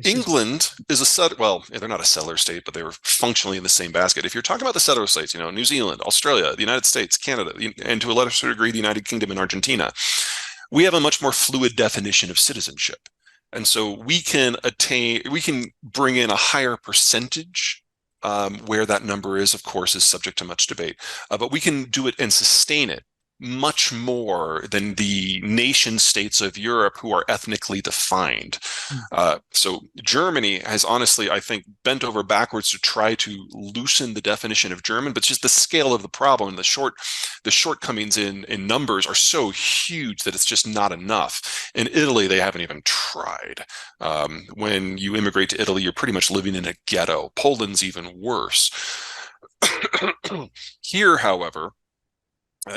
England is they're not a settler state, but they were functionally in the same basket. If you're talking about the settler states, New Zealand, Australia, the United States, Canada, and to a lesser degree, the United Kingdom and Argentina, we have a much more fluid definition of citizenship. And so we can bring in a higher percentage. Where that number is, of course, is subject to much debate, but we can do it and sustain it much more than the nation states of Europe who are ethnically defined. So Germany has honestly, I think, bent over backwards to try to loosen the definition of German, but just the scale of the problem, the shortcomings in numbers are so huge that it's just not enough. In Italy, they haven't even tried. When you immigrate to Italy, you're pretty much living in a ghetto. Poland's even worse. Here, however,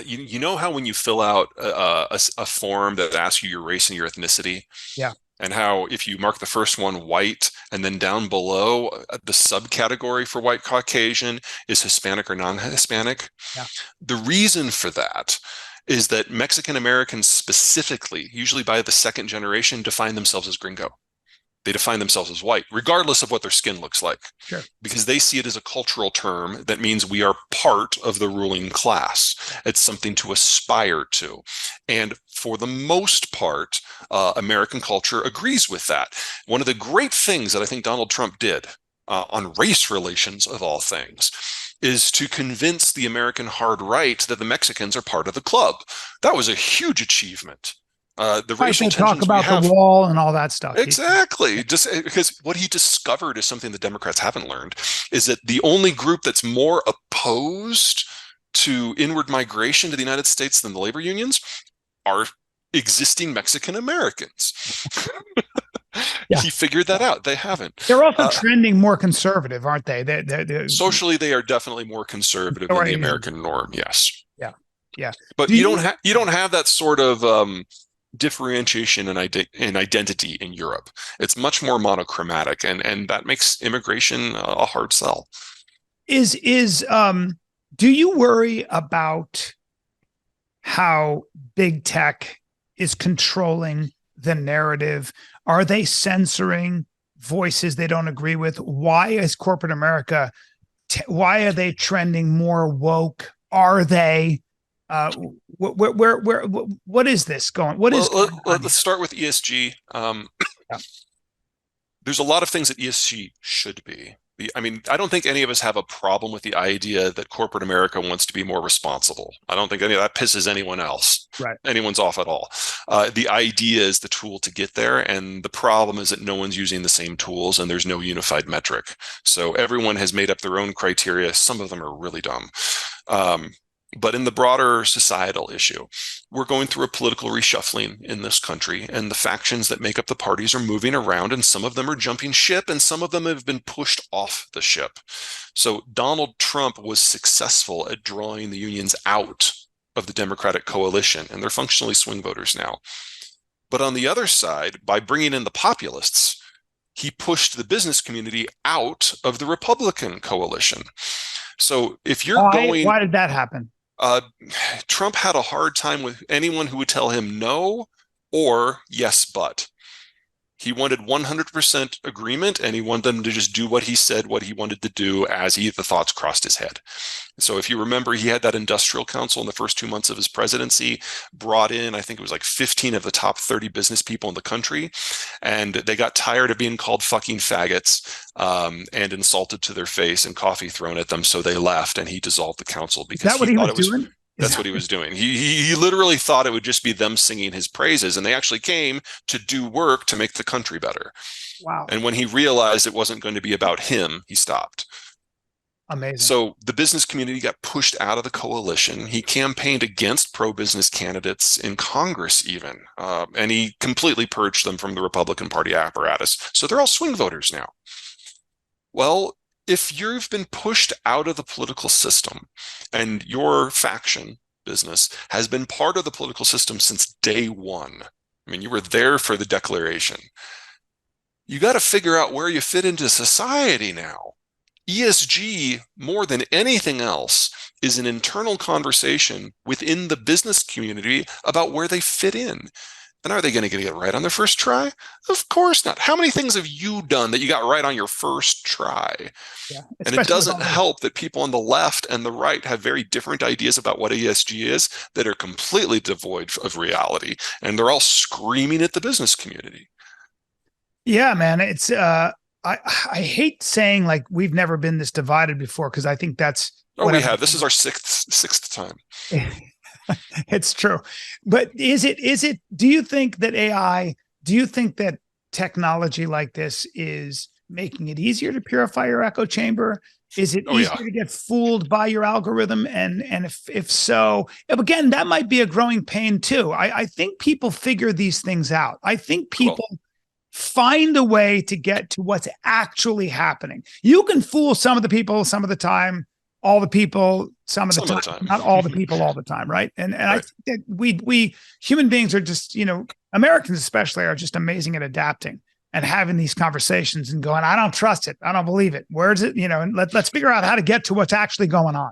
you know how when you fill out a form that asks you your race and your ethnicity, Yeah. and how if you mark the first one white, and then down below the subcategory for white Caucasian is Hispanic or non-Hispanic. Yeah. The reason for that is that Mexican Americans specifically, usually by the second generation, define themselves as gringo. They define themselves as white, regardless of what their skin looks like. Sure. Because they see it as a cultural term that means we are part of the ruling class. It's something to aspire to. And for the most part, American culture agrees with that. One of the great things that I think Donald Trump did on race relations, of all things, is to convince the American hard right that the Mexicans are part of the club. That was a huge achievement. The racial tensions talk about we have, the wall and all that stuff. exactly. Just because what he discovered is something the Democrats haven't learned, is that the only group that's more opposed to inward migration to the United States than the labor unions are existing Mexican Americans. Yeah. He figured that out. They haven't. They're also trending more conservative, aren't they? Socially, they are definitely more conservative than the American norm. Yes. Yeah. Yeah. But you don't have that sort of differentiation in identity in Europe. It's much more monochromatic, and that makes immigration a hard sell. Do you worry about how big tech is controlling the narrative? Are they censoring voices they don't agree with? Why is corporate America? Why are they trending more woke? Are they? What is this going? Let's start with ESG. There's a lot of things that ESG should be. I mean, I don't think any of us have a problem with the idea that corporate America wants to be more responsible. I don't think any of that pisses anyone else. Right. Anyone's off at all. The idea is the tool to get there. And the problem is that no one's using the same tools and there's no unified metric. So everyone has made up their own criteria. Some of them are really dumb. But in the broader societal issue, we're going through a political reshuffling in this country, and the factions that make up the parties are moving around, and some of them are jumping ship, and some of them have been pushed off the ship. So Donald Trump was successful at drawing the unions out of the Democratic coalition, and they're functionally swing voters now. But on the other side, by bringing in the populists, he pushed the business community out of the Republican coalition. So if you're why did that happen? Trump had a hard time with anyone who would tell him no or yes, but. He wanted 100% agreement, and he wanted them to just do what he said, what he wanted to do as the thoughts crossed his head. So if you remember, he had that industrial council in the first 2 months of his presidency, brought in, I think it was like 15 of the top 30 business people in the country, and they got tired of being called fucking faggots and insulted to their face and coffee thrown at them, so they left, and he dissolved the council because he thought it was doing? That's what he was doing. He literally thought it would just be them singing his praises, and they actually came to do work to make the country better. Wow. And when he realized it wasn't going to be about him, he stopped. Amazing. So the business community got pushed out of the coalition. He campaigned against pro-business candidates in Congress even, and he completely purged them from the Republican Party apparatus. So they're all swing voters now. Well, if you've been pushed out of the political system and your faction business has been part of the political system since day one, I mean, you were there for the declaration, you got to figure out where you fit into society now. ESG, more than anything else, is an internal conversation within the business community about where they fit in. And are they going to get it right on their first try? Of course not. How many things have you done that you got right on your first try? Yeah, and it doesn't help that people on the left and the right have very different ideas about what ESG is that are completely devoid of reality. And they're all screaming at the business community. Yeah, man. It's I hate saying like we've never been this divided before, because I think that's we have. This is our sixth time. It's true. But do you think that do you think that technology like this is making it easier to purify your echo chamber? Is it Oh yeah. easier to get fooled by your algorithm? And if so, again, that might be a growing pain too. I think people figure these things out. I think Well, people find a way to get to what's actually happening. You can fool some of the people some of the time, all the people some of the time, not all the people all the time, right? And I right. think that we human beings are just, Americans especially are just amazing at adapting and having these conversations and going, I don't trust it. I don't believe it. Where is it? And let's figure out how to get to what's actually going on.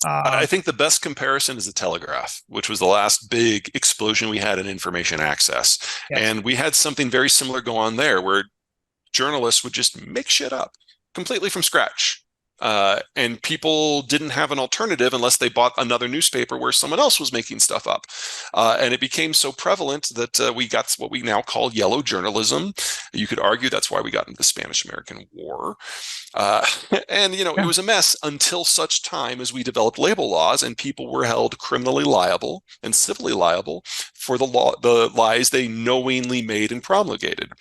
I think the best comparison is the telegraph, which was the last big explosion we had in information access. Yes. And we had something very similar go on there where journalists would just make shit up completely from scratch. And people didn't have an alternative unless they bought another newspaper where someone else was making stuff up. And it became so prevalent that we got what we now call yellow journalism. You could argue that's why we got into the Spanish-American War. And, it was a mess until such time as we developed label laws and people were held criminally liable and civilly liable for the lies they knowingly made and promulgated.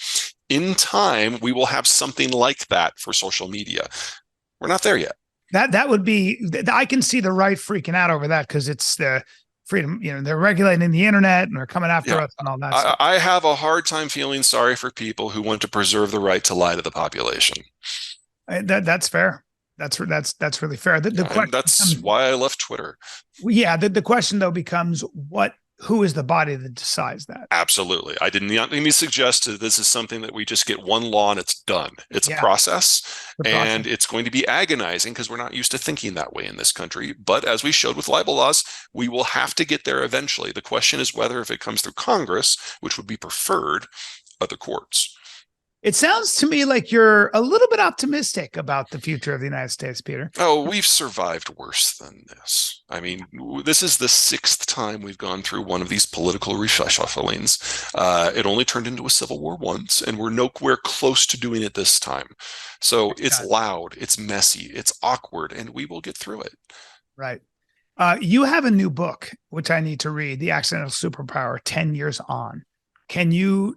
In time, we will have something like that for social media. We're not there yet. That would be, I can see the right freaking out over that because it's the freedom, they're regulating the internet and they're coming after us and all that stuff. I have a hard time feeling sorry for people who want to preserve the right to lie to the population. That's fair. That's really fair. The question that's why I left Twitter. Yeah. The question though becomes who is the body that decides that? Absolutely. I didn't even suggest that this is something that we just get one law and it's done. It's a process, and it's going to be agonizing because we're not used to thinking that way in this country. But as we showed with libel laws, we will have to get there eventually. The question is whether if it comes through Congress, which would be preferred, other courts. It sounds to me like you're a little bit optimistic about the future of the United States, Peter. Oh, we've survived worse than this. I mean, this is the 6th time we've gone through one of these political reshufflings. It only turned into a civil war once, and we're nowhere close to doing it this time. So it's loud, it's messy, it's awkward, and we will get through it. Right. You have a new book, which I need to read, The Accidental Superpower, 10 Years On. Can you,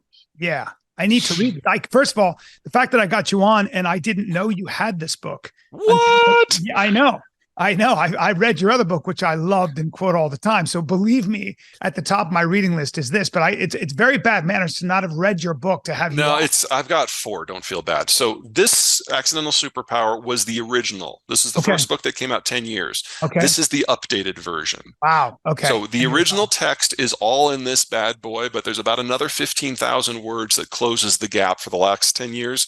I need to read it. First of all, the fact that I got you on and I didn't know you had this book. What? I know. I read your other book, which I loved and quote all the time. So believe me, at the top of my reading list is this, but it's very bad manners to not have read your book to have you. No, I've got 4. Don't feel bad. So this Accidental Superpower was the original. This is the first book that came out 10 years. Okay. This is the updated version. Wow. Okay. So the original text is all in this bad boy, but there's about another 15,000 words that closes the gap for the last 10 years.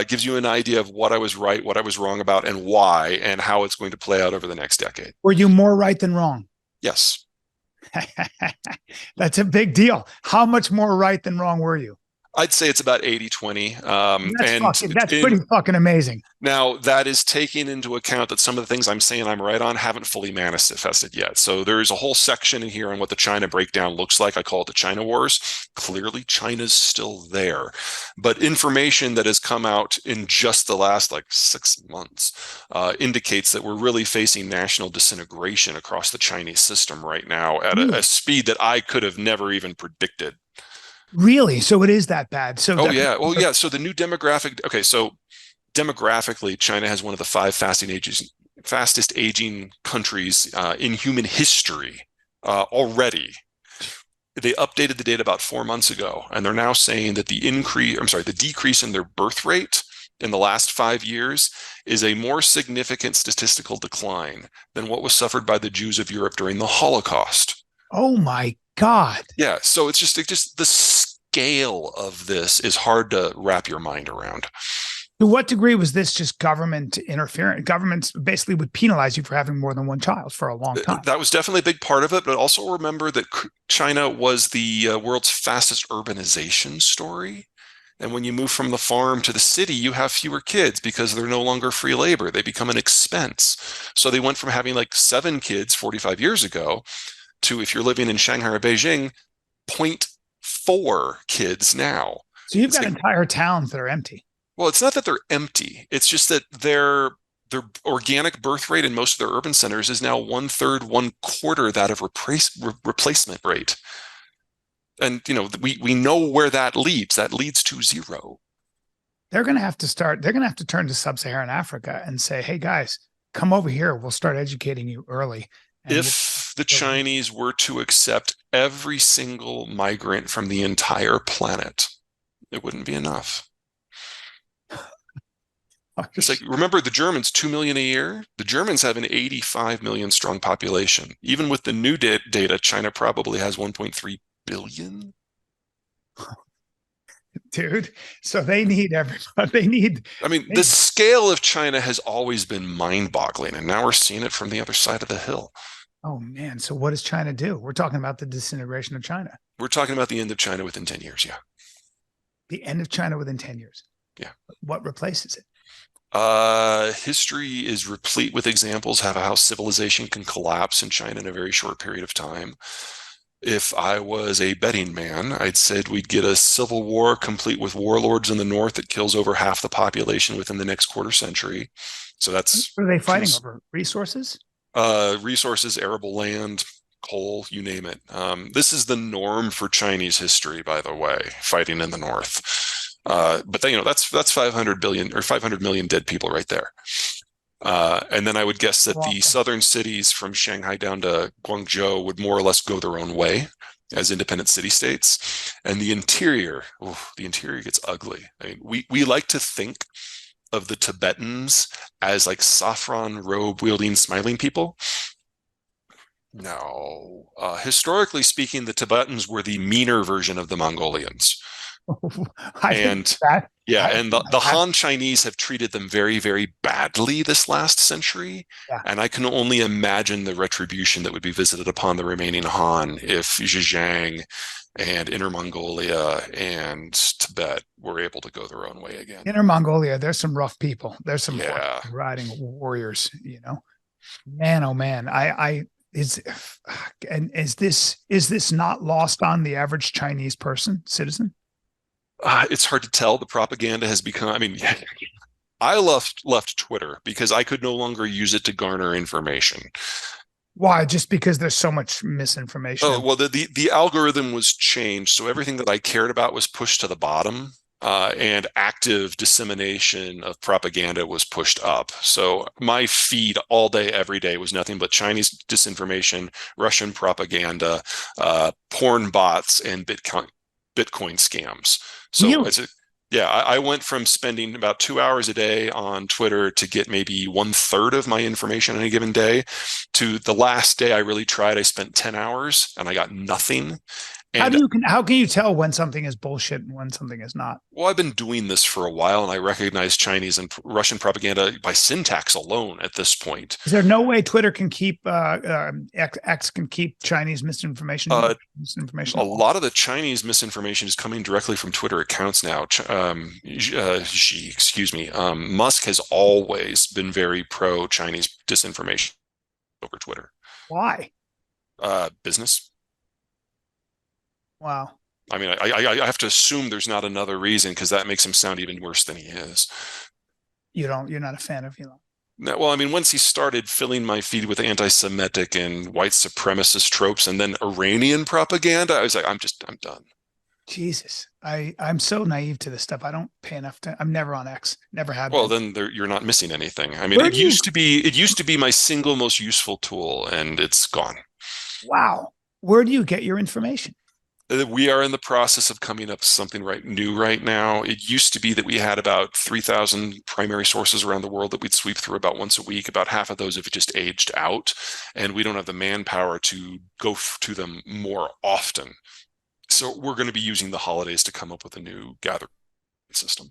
Gives you an idea of what I was right, what I was wrong about, and why, and how it's going to play out over the next decade. Were you more right than wrong? Yes. That's a big deal. How much more right than wrong were you? I'd say it's about 80-20. That's pretty fucking amazing. Now, that is taking into account that some of the things I'm saying I'm right on haven't fully manifested yet. So there's a whole section in here on what the China breakdown looks like. I call it the China Wars. Clearly, China's still there. But information that has come out in just the last 6 months indicates that we're really facing national disintegration across the Chinese system right now at a speed that I could have never even predicted. Really? So it is that bad? So yeah. Well, yeah. So the new demographic. Okay. So demographically, China has one of the 5 fastest aging countries in human history already. They updated the data about 4 months ago, and they're now saying that the decrease in their birth rate in the last 5 years is a more significant statistical decline than what was suffered by the Jews of Europe during the Holocaust. Oh my God. Yeah. So it's just the scale of this is hard to wrap your mind around. To what degree was this just government interference? Governments basically would penalize you for having more than one child for a long time. That was definitely a big part of it, but also remember that China was the world's fastest urbanization story. And when you move from the farm to the city, you have fewer kids because they're no longer free labor. They become an expense. So they went from having 7 kids 45 years ago to, if you're living in Shanghai or Beijing, 0.4 kids now. So you've got entire towns that are empty. Well, it's not that they're empty. It's just that they're their organic birth rate in most of their urban centers is now 1/3, 1/4 that of replacement rate. And, we know where that leads. That leads to zero. They're going to have to turn to sub-Saharan Africa and say, hey, guys, come over here. We'll start educating you early. And if the Chinese were to accept every single migrant from the entire planet, it wouldn't be enough. It's like, remember the Germans, 2 million a year? The Germans have an 85 million strong population. Even with the new data, China probably has 1.3 billion. Dude, so they need everybody. The scale of China has always been mind-boggling, and now we're seeing it from the other side of the hill. Oh, man. So what does China do? We're talking about the disintegration of China. We're talking about the end of China within 10 years, yeah. The end of China within 10 years. Yeah. What replaces it? History is replete with examples of how civilization can collapse in China in a very short period of time. If I was a betting man, I'd said we'd get a civil war complete with warlords in the north that kills over half the population within the next quarter century. So that's... What are they fighting over? Resources? Resources, arable land, coal, you name it. This is the norm for Chinese history, by the way, fighting in the north. But then, that's 500 billion or 500 million dead people right there. And then I would guess that the southern cities from Shanghai down to Guangzhou would more or less go their own way as independent city-states. And the interior gets ugly. We like to think of the Tibetans as like saffron robe wielding, smiling people. No. Historically speaking, the Tibetans were the meaner version of the Mongolians. And the Han Chinese have treated them very, very badly this last century. Yeah. And I can only imagine the retribution that would be visited upon the remaining Han if Zhejiang and Inner Mongolia and Tibet were able to go their own way again. Inner Mongolia, there's some rough people. There's some riding warriors, Man, oh man. Is this not lost on the average Chinese citizen? It's hard to tell. The propaganda has become, I left Twitter because I could no longer use it to garner information. Why? Just because there's so much misinformation? Oh, well, the algorithm was changed. So everything that I cared about was pushed to the bottom, and active dissemination of propaganda was pushed up. So my feed all day, every day was nothing but Chinese disinformation, Russian propaganda, porn bots, and Bitcoin scams. So I went from spending about 2 hours a day on Twitter to get maybe 1/3 of my information on a given day, to the last day I really tried, I spent 10 hours and I got nothing. And how can you tell when something is bullshit and when something is not? Well, I've been doing this for a while, and I recognize Chinese and Russian propaganda by syntax alone at this point. Is there no way Twitter can keep X can keep Chinese misinformation? A lot of the Chinese misinformation is coming directly from Twitter accounts now. Musk has always been very pro-Chinese disinformation over Twitter. Why? Business. Wow. I have to assume there's not another reason, because that makes him sound even worse than he is. You're not a fan of Elon? No, well, once he started filling my feed with anti-Semitic and white supremacist tropes and then Iranian propaganda, I was like, I'm done. Jesus, I'm so naive to this stuff. I don't pay enough to. I'm never on X. Never have. Well, then you're not missing anything. It used to be my single most useful tool, and it's gone. Wow. Where do you get your information? We are in the process of coming up with something new right now. It used to be that we had about 3,000 primary sources around the world that we'd sweep through about once a week. About half of those have just aged out, and we don't have the manpower to go to them more often. So we're going to be using the holidays to come up with a new gathering system.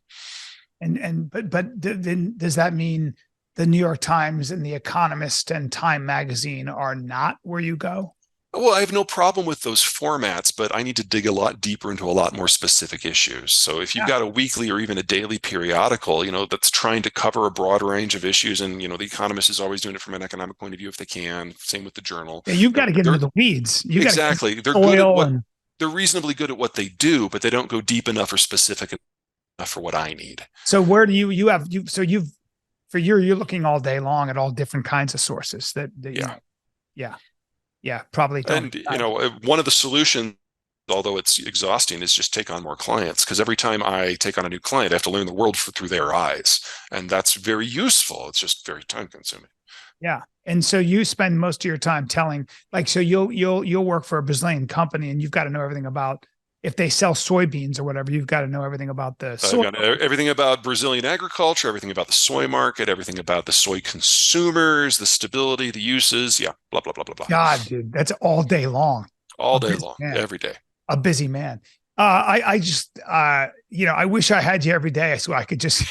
But then does that mean the New York Times and The Economist and Time Magazine are not where you go? Well, I have no problem with those formats, but I need to dig a lot deeper into a lot more specific issues. So if you've got a weekly or even a daily periodical, that's trying to cover a broad range of issues, and, The Economist is always doing it from an economic point of view if they can. Same with the Journal. Yeah, you've got to get into the weeds. Exactly. They're good at they're reasonably good at what they do, but they don't go deep enough or specific enough for what I need. So where do you've for you're looking all day long at all different kinds of sources that you Yeah. know, yeah, probably don't. And, one of the solutions, although it's exhausting, is just take on more clients. Because every time I take on a new client, I have to learn the world through their eyes. And that's very useful. It's just very time consuming. Yeah. And so you spend most of your time telling, like, so you'll work for a Brazilian company and you've got to know everything about if they sell soybeans or whatever, you've got to know everything about the I've soy. got everything about Brazilian agriculture, everything about the soy market, everything about the soy consumers, the stability, the uses. Yeah, blah, blah, blah, blah, blah. God, dude, that's all day long. All A day busy long, man. every day. A busy man. I just, I wish I had you every day so I could just,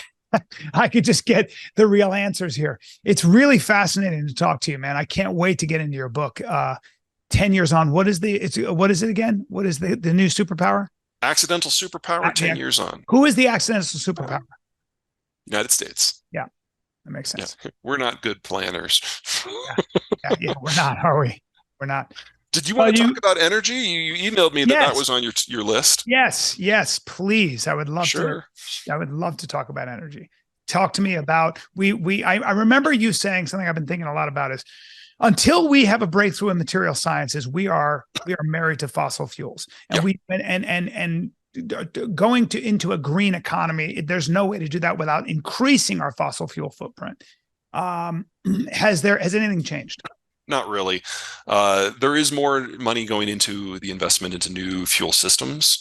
I could just get the real answers here. It's really fascinating to talk to you, man. I can't wait to get into your book. 10 years on, what is it again? What is the new superpower? Accidental superpower, 10 years on. Who is the accidental superpower? United States. Yeah, that makes sense. Yeah, we're not good planners. Yeah, we're not, are we? We're not. Did you want to talk about energy? You emailed me that was on your list. Yes, please. I would love to. I would love to talk about energy. Talk to me about I remember you saying something I've been thinking a lot about is until we have a breakthrough in material sciences, we are married to fossil fuels, and and going into a green economy. There's no way to do that without increasing our fossil fuel footprint. Has anything changed? Not really. There is more money going into the investment into new fuel systems.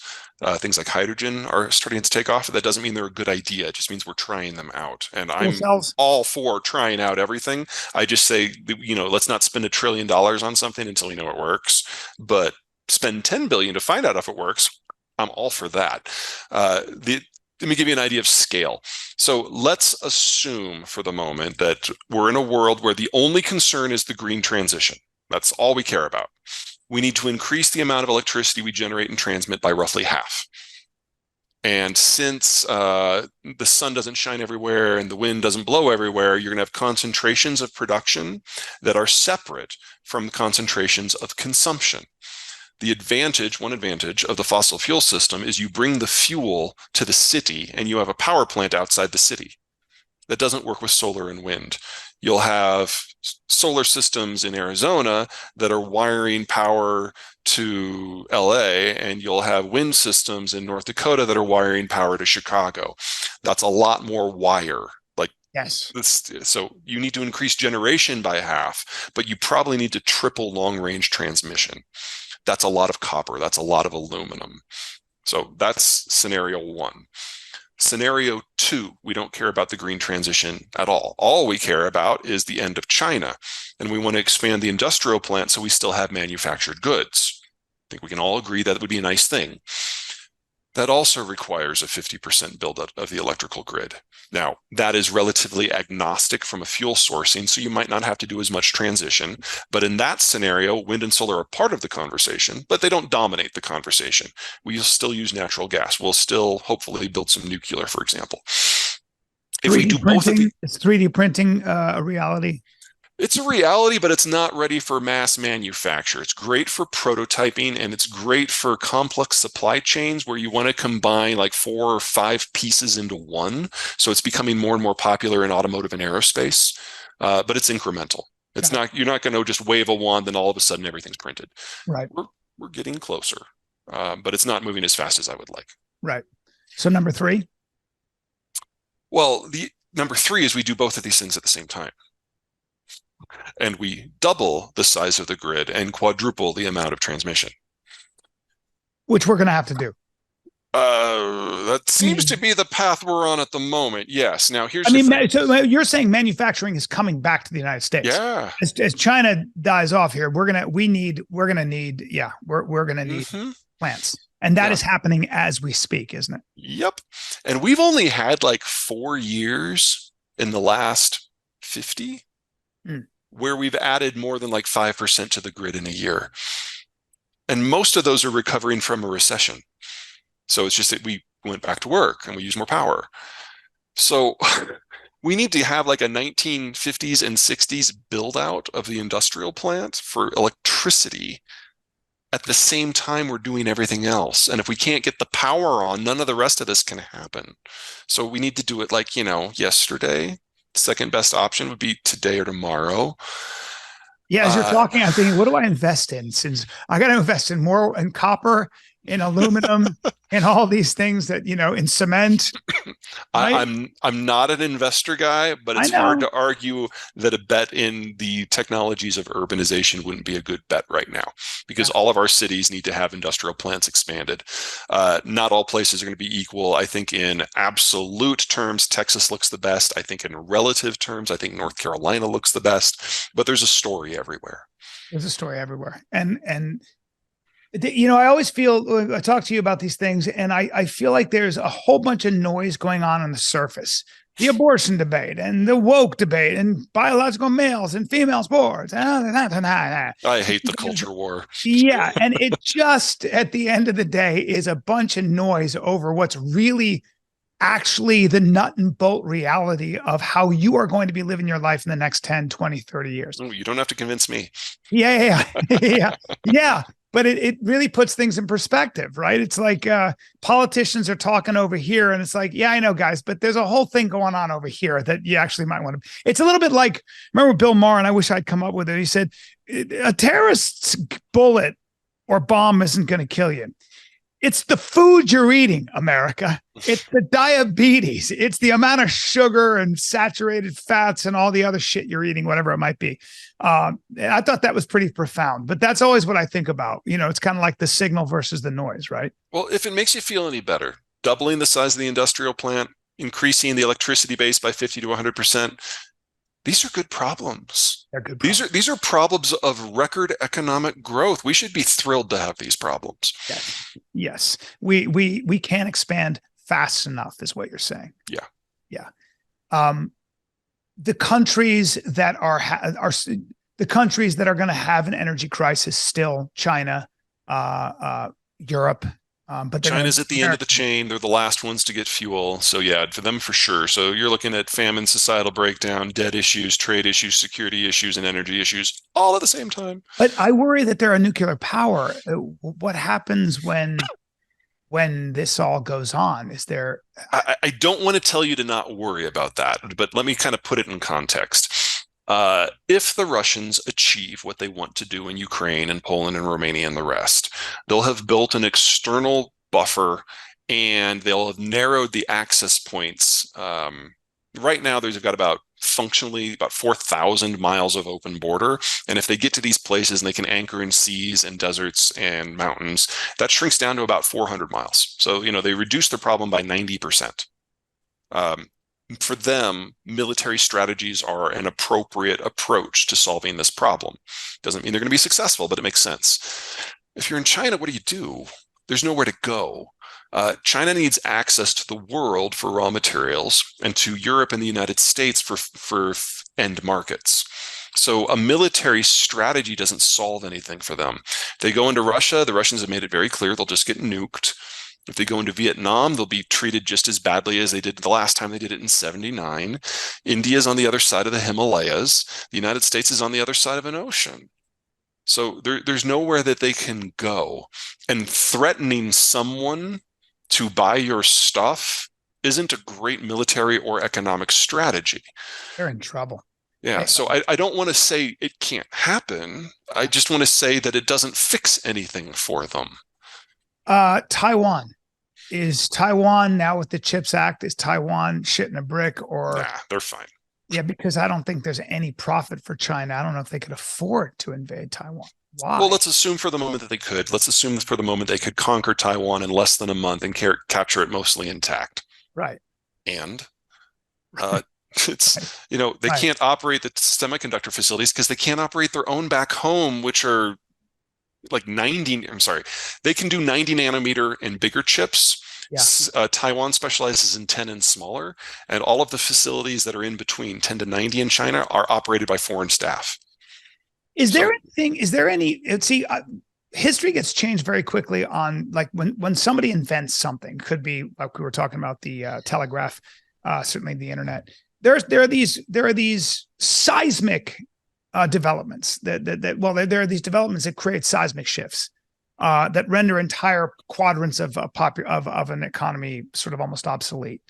Things like hydrogen are starting to take off. That doesn't mean they're a good idea. It just means we're trying them out. And I'm all for trying out everything. I just say, let's not spend $1 trillion on something until we know it works, but spend 10 billion to find out if it works. I'm all for that. Let me give you an idea of scale. So let's assume for the moment that we're in a world where the only concern is the green transition. That's all we care about. We need to increase the amount of electricity we generate and transmit by roughly half. And since the sun doesn't shine everywhere and the wind doesn't blow everywhere, you're going to have concentrations of production that are separate from concentrations of consumption. One advantage of the fossil fuel system is you bring the fuel to the city and you have a power plant outside the city. That doesn't work with solar and wind. You'll have solar systems in Arizona that are wiring power to LA, and you'll have wind systems in North Dakota that are wiring power to Chicago. That's a lot more wire. Yes. So you need to increase generation by half, but you probably need to triple long-range transmission. That's a lot of copper. That's a lot of aluminum. So that's scenario one. Scenario two, we don't care about the green transition at all. All we care about is the end of China. And we want to expand the industrial plant so we still have manufactured goods. I think we can all agree that would be a nice thing. That also requires a 50% buildup of the electrical grid. Now, that is relatively agnostic from a fuel sourcing, so you might not have to do as much transition. But in that scenario, wind and solar are part of the conversation, but they don't dominate the conversation. We'll still use natural gas. We'll still hopefully build some nuclear, for example. If we do both of is 3D printing a reality? It's a reality, but it's not ready for mass manufacture. It's great for prototyping, and it's great for complex supply chains where you want to combine like 4 or 5 pieces into one. So it's becoming more and more popular in automotive and aerospace, but it's incremental. It's not, you're not going to just wave a wand and all of a sudden everything's printed. Right. We're getting closer, but it's not moving as fast as I would like. Right. So number 3? Well, the number 3 is we do both of these things at the same time. And we double the size of the grid and quadruple the amount of transmission. Which we're going to have to do. That seems to be the path we're on at the moment. Yes. Now here's so you're saying manufacturing is coming back to the United States. Yeah. As China dies off here, we're going to need plants. And that is happening as we speak, isn't it? Yep. And we've only had like 4 years in the last 50 where we've added more than like 5% to the grid in a year. And most of those are recovering from a recession. So it's just that we went back to work and we use more power. So we need to have like a 1950s and 60s build out of the industrial plant for electricity at the same time we're doing everything else. And if we can't get the power on, none of the rest of this can happen. So we need to do it like, yesterday. second best option would be today or tomorrow. Yeah, as you're talking, I'm thinking, what do I invest in? Since I got to invest in more in copper, in aluminum, and all these things that, in cement. Right? I'm not an investor guy, but I it's hard know. to argue that a bet in the technologies of urbanization wouldn't be a good bet right now, because Yeah. all of our cities need to have industrial plants expanded. Not all places are going to be equal. I think in absolute terms, Texas looks the best. I think in relative terms, I think North Carolina looks the best, but there's a story everywhere. There's a story everywhere. And I always feel, I talk to you about these things, and I feel like there's a whole bunch of noise going on the surface. The abortion debate and the woke debate and biological males and female sports. I hate the culture war. Yeah. And it just, at the end of the day, is a bunch of noise over what's really actually the nut and bolt reality of how you are going to be living your life in the next 10, 20, 30 years. Oh, you don't have to convince me. Yeah. Yeah. But it really puts things in perspective, right? It's like politicians are talking over here, and it's like, yeah, I know, guys, but there's a whole thing going on over here that you actually might want to. It's a little bit like, remember Bill Maher, and I wish I'd come up with it. He said, a terrorist's bullet or bomb isn't going to kill you. It's the food you're eating, America. It's the diabetes. It's the amount of sugar and saturated fats and all the other shit you're eating, whatever it might be. I thought that was pretty profound, but that's always what I think about. It's kind of like the signal versus the noise, right? Well, if it makes you feel any better, doubling the size of the industrial plant, increasing the electricity base by 50 to 100%, these are good problems. They're good problems. These are problems of record economic growth. We should be thrilled to have these problems. Yes. We can't expand fast enough, is what you're saying. Yeah. The countries that are the countries that are going to have an energy crisis still: China, Europe. But China's at the end of the chain. They're the last ones to get fuel. So yeah, for them for sure. So you're looking at famine, societal breakdown, debt issues, trade issues, security issues, and energy issues all at the same time. But I worry that they're a nuclear power. What happens when this all goes on? Is there? I don't want to tell you to not worry about that, but let me kind of put it in context. If the Russians achieve what they want to do in Ukraine and Poland and Romania and the rest, they'll have built an external buffer and they'll have narrowed the access points. Right now, they've got functionally about 4,000 miles of open border. And if they get to these places and they can anchor in seas and deserts and mountains, that shrinks down to about 400 miles. So, they reduce their problem by 90%. For them, military strategies are an appropriate approach to solving this problem. Doesn't mean they're going to be successful, but it makes sense. If you're in China, what do? There's nowhere to go. China needs access to the world for raw materials and to Europe and the United States for end markets. So a military strategy doesn't solve anything for them. If they go into Russia, the Russians have made it very clear they'll just get nuked. If they go into Vietnam, they'll be treated just as badly as they did the last time they did it in 79. India's on the other side of the Himalayas. The United States is on the other side of an ocean. So there's nowhere that they can go. And threatening someone to buy your stuff isn't a great military or economic strategy. They're in trouble. Yeah, so I don't want to say it can't happen. I just want to say that it doesn't fix anything for them. Taiwan. Is Taiwan now with the CHIPS Act? Is Taiwan shit in a brick or? Nah, they're fine. Yeah, because I don't think there's any profit for China. I don't know if they could afford to invade Taiwan. Why? Well, let's assume for the moment that they could. Let's assume for the moment they could conquer Taiwan in less than a month and capture it mostly intact. Right. And it's, they can't operate the semiconductor facilities because they can't operate their own back home, which are like 90, I'm sorry, they can do 90 nanometer and bigger chips. Yeah. Taiwan specializes in 10 and smaller, and all of the facilities that are in between 10 to 90 in China are operated by foreign staff. History gets changed very quickly on, like, when somebody invents something. Could be like we were talking about the telegraph, certainly the internet. There are these seismic developments there are these developments that create seismic shifts that render entire quadrants of an economy sort of almost obsolete.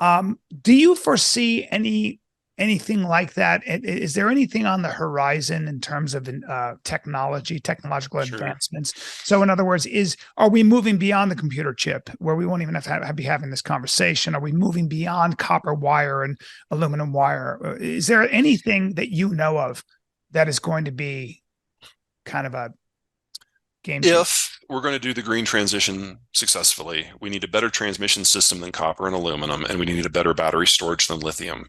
Do you foresee any anything like that? Is there anything on the horizon in terms of technological Sure. advancements? So, in other words, are we moving beyond the computer chip, where we won't even have to be having this conversation? Are we moving beyond copper wire and aluminum wire? Is there anything that you know of that is going to be kind of a game changer? If we're going to do the green transition successfully, we need a better transmission system than copper and aluminum, and we need a better battery storage than lithium.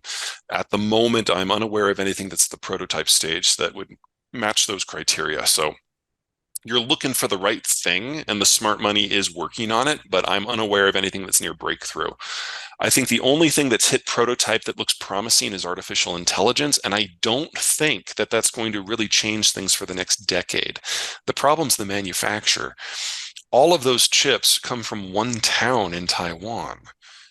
At the moment, I'm unaware of anything that's the prototype stage that would match those criteria. So you're looking for the right thing, and the smart money is working on it, but I'm unaware of anything that's near breakthrough. I think the only thing that's hit prototype that looks promising is artificial intelligence, and I don't think that that's going to really change things for the next decade. The problem's the manufacture. All of those chips come from one town in Taiwan.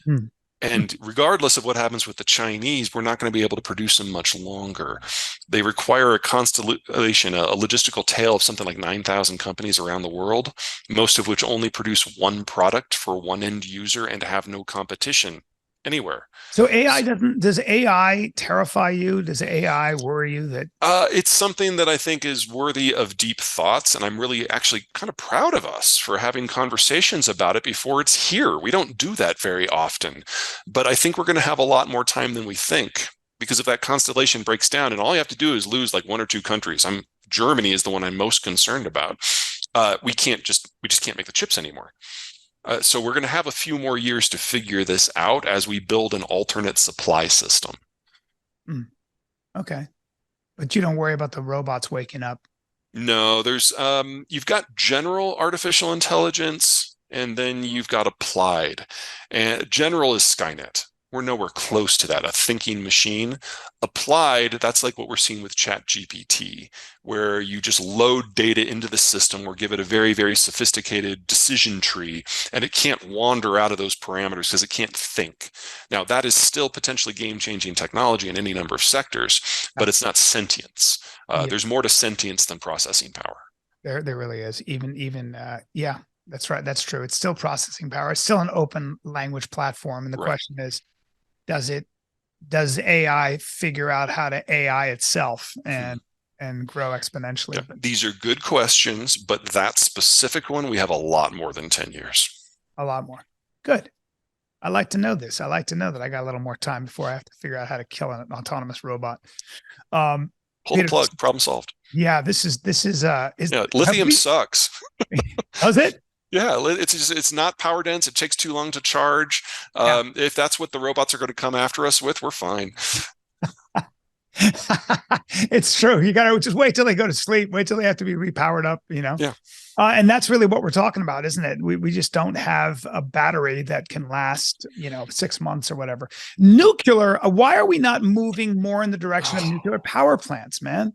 Hmm. And regardless of what happens with the Chinese, we're not going to be able to produce them much longer. They require a constellation, a logistical tail of something like 9,000 companies around the world, most of which only produce one product for one end user and have no competition anywhere. So does AI terrify you? Does AI worry you that? It's something that I think is worthy of deep thoughts, and I'm really actually kind of proud of us for having conversations about it before it's here. We don't do that very often, but I think we're going to have a lot more time than we think, because if that constellation breaks down and all you have to do is lose like one or two countries, Germany is the one I'm most concerned about. We just can't make the chips anymore. So we're going to have a few more years to figure this out as we build an alternate supply system. Okay. But you don't worry about the robots waking up. No, you've got general artificial intelligence, and then you've got applied. And general is Skynet. We're nowhere close to that, a thinking machine. Applied, that's like what we're seeing with ChatGPT, where you just load data into the system or give it a very, very sophisticated decision tree, and it can't wander out of those parameters because it can't think. Now, that is still potentially game-changing technology in any number of sectors, but it's not sentience. There's more to sentience than processing power. There really is. Yeah, that's right. That's true. It's still processing power. It's still an open language platform. And the question is, does AI figure out how to AI itself and grow exponentially? Yeah, these are good questions, but that specific one, we have a lot more than 10 years. A lot more. Good. I like to know this. I like to know that I got a little more time before I have to figure out how to kill an autonomous robot. Pull the plug. Problem solved. Yeah, this is lithium sucks. Does it? Yeah, it's not power dense. It takes too long to charge. If that's what the robots are going to come after us with, we're fine. It's true. You got to just wait till they go to sleep. Wait till they have to be repowered up. Yeah. And that's really what we're talking about, isn't it? We just don't have a battery that can last, 6 months or whatever. Nuclear. Why are we not moving more in the direction of nuclear power plants, man?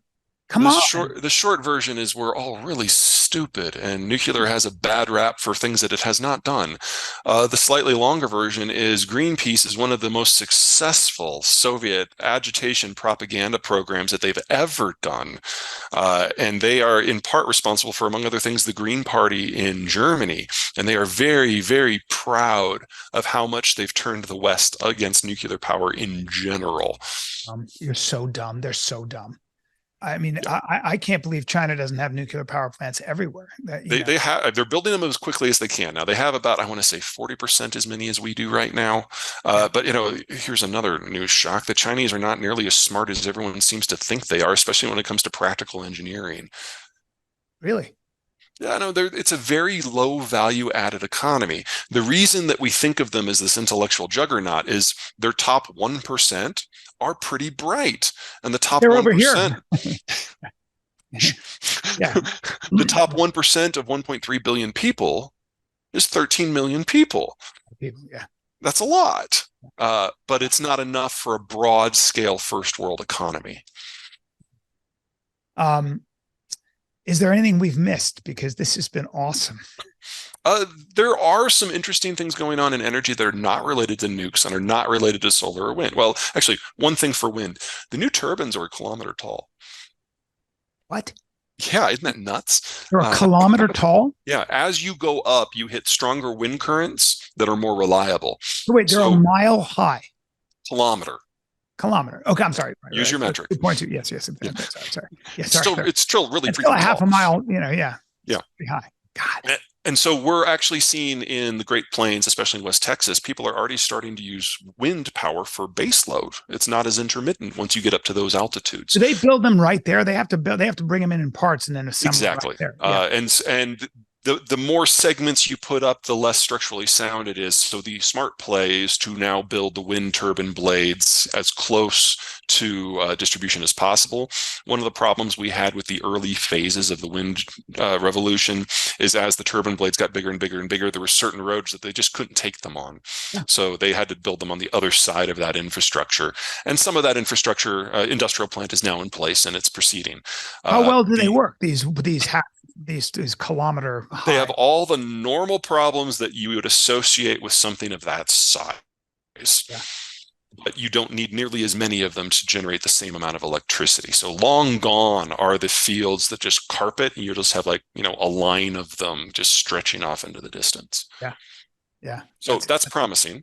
Come on. The short version is we're all really stupid, and nuclear has a bad rap for things that it has not done. The slightly longer version is Greenpeace is one of the most successful Soviet agitation propaganda programs that they've ever done. And they are in part responsible for, among other things, the Green Party in Germany. And they are very, very proud of how much they've turned the West against nuclear power in general. You're so dumb. They're so dumb. I mean, I can't believe China doesn't have nuclear power plants everywhere. They're building them as quickly as they can. Now they have about, I want to say 40% as many as we do right now. But here's another news shock. The Chinese are not nearly as smart as everyone seems to think they are, especially when it comes to practical engineering. Really? Yeah, no, it's a very low value added economy. The reason that we think of them as this intellectual juggernaut is their top 1% are pretty bright. And the top They're 1%, over here. Yeah. The top 1% of 1.3 billion people is 13 million people. Yeah. That's a lot. But it's not enough for a broad scale first world economy. Is there anything we've missed? Because this has been awesome. There are some interesting things going on in energy that are not related to nukes and are not related to solar or wind. Well, actually, one thing for wind. The new turbines are a kilometer tall. What? Yeah, isn't that nuts? They're a kilometer tall? Yeah, as you go up, you hit stronger wind currents that are more reliable. Wait, they're a mile high. Kilometer. Kilometer. Okay, I'm sorry. Use your metric. 2.2. Yes. Yeah. Sorry. Yeah, It's still really it's still a half a mile. Yeah. It's pretty high. God. And so we're actually seeing in the Great Plains, especially in West Texas, people are already starting to use wind power for base load. It's not as intermittent once you get up to those altitudes. Do they build them right there? They have to bring them in parts and then assemble exactly. Them right there. Yeah. And the more segments you put up, the less structurally sound it is. So the smart play is to now build the wind turbine blades as close to distribution as possible. One of the problems we had with the early phases of the wind revolution is as the turbine blades got bigger and bigger and bigger, there were certain roads that they just couldn't take them on. Yeah. So they had to build them on the other side of that infrastructure. And some of that infrastructure, industrial plant is now in place and it's proceeding. How well do they work, these kilometer high? They have all the normal problems that you would associate with something of that size. Yeah. But you don't need nearly as many of them to generate the same amount of electricity. So long gone are the fields that just carpet, and you just have a line of them just stretching off into the distance. Yeah. Yeah. So that's promising.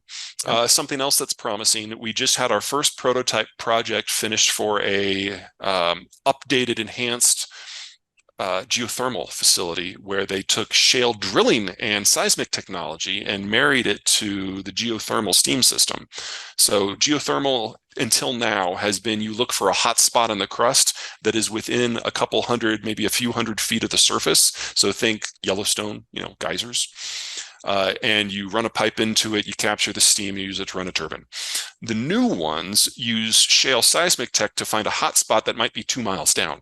Something else that's promising, we just had our first prototype project finished for a updated, enhanced geothermal facility where they took shale drilling and seismic technology and married it to the geothermal steam system. So geothermal until now has been, you look for a hot spot in the crust that is within a couple hundred, maybe a few hundred feet of the surface. So think Yellowstone, geysers. And you run a pipe into it, you capture the steam, you use it to run a turbine. The new ones use shale seismic tech to find a hot spot that might be 2 miles down.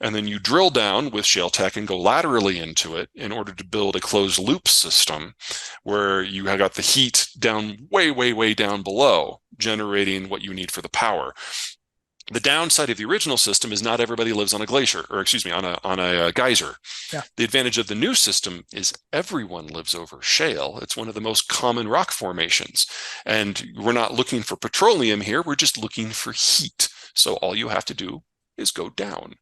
And then you drill down with shale tech and go laterally into it in order to build a closed loop system where you have got the heat down way, way, way down below, generating what you need for the power. The downside of the original system is not everybody lives on a glacier, or excuse me, on a geyser. Yeah. The advantage of the new system is everyone lives over shale. It's one of the most common rock formations. And we're not looking for petroleum here, we're just looking for heat. So all you have to do is go down.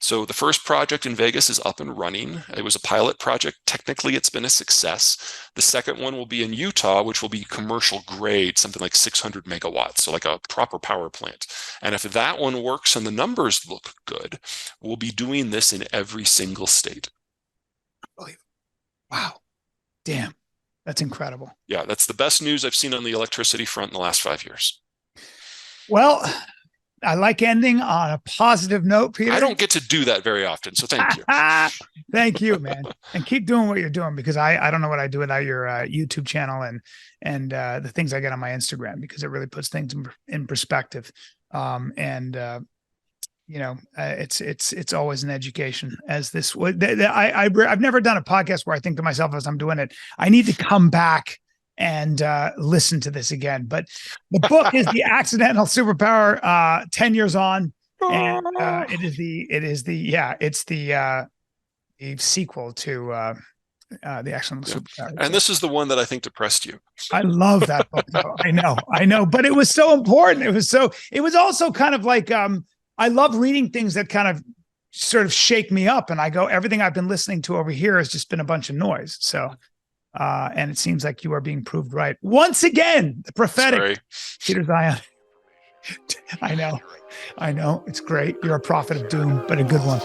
So the first project in Vegas is up and running. It was a pilot project. Technically, it's been a success. The second one will be in Utah, which will be commercial grade, something like 600 megawatts, so like a proper power plant. And if that one works and the numbers look good, we'll be doing this in every single state. Wow. Damn. That's incredible. Yeah, that's the best news I've seen on the electricity front in the last 5 years. Well, I like ending on a positive note, Peter. I don't get to do that very often, so thank you. Thank you, man. And keep doing what you're doing, because I don't know what I do without your YouTube channel and the things I get on my Instagram, because it really puts things in perspective. It's always an education. As this, I've never done a podcast where I think to myself as I'm doing it, I need to come back and listen to this again. But the book is The Accidental Superpower, 10 years on. And it's the sequel to The Accidental Superpower. And this is the one that I think depressed you. I love that book though. I know, but it was so important. It was also kind of like, I love reading things that kind of sort of shake me up. And I go, everything I've been listening to over here has just been a bunch of noise. So, and it seems like you are being proved right. Once again, the prophetic Peter Zeihan. I know. It's great. You're a prophet of doom, but a good one.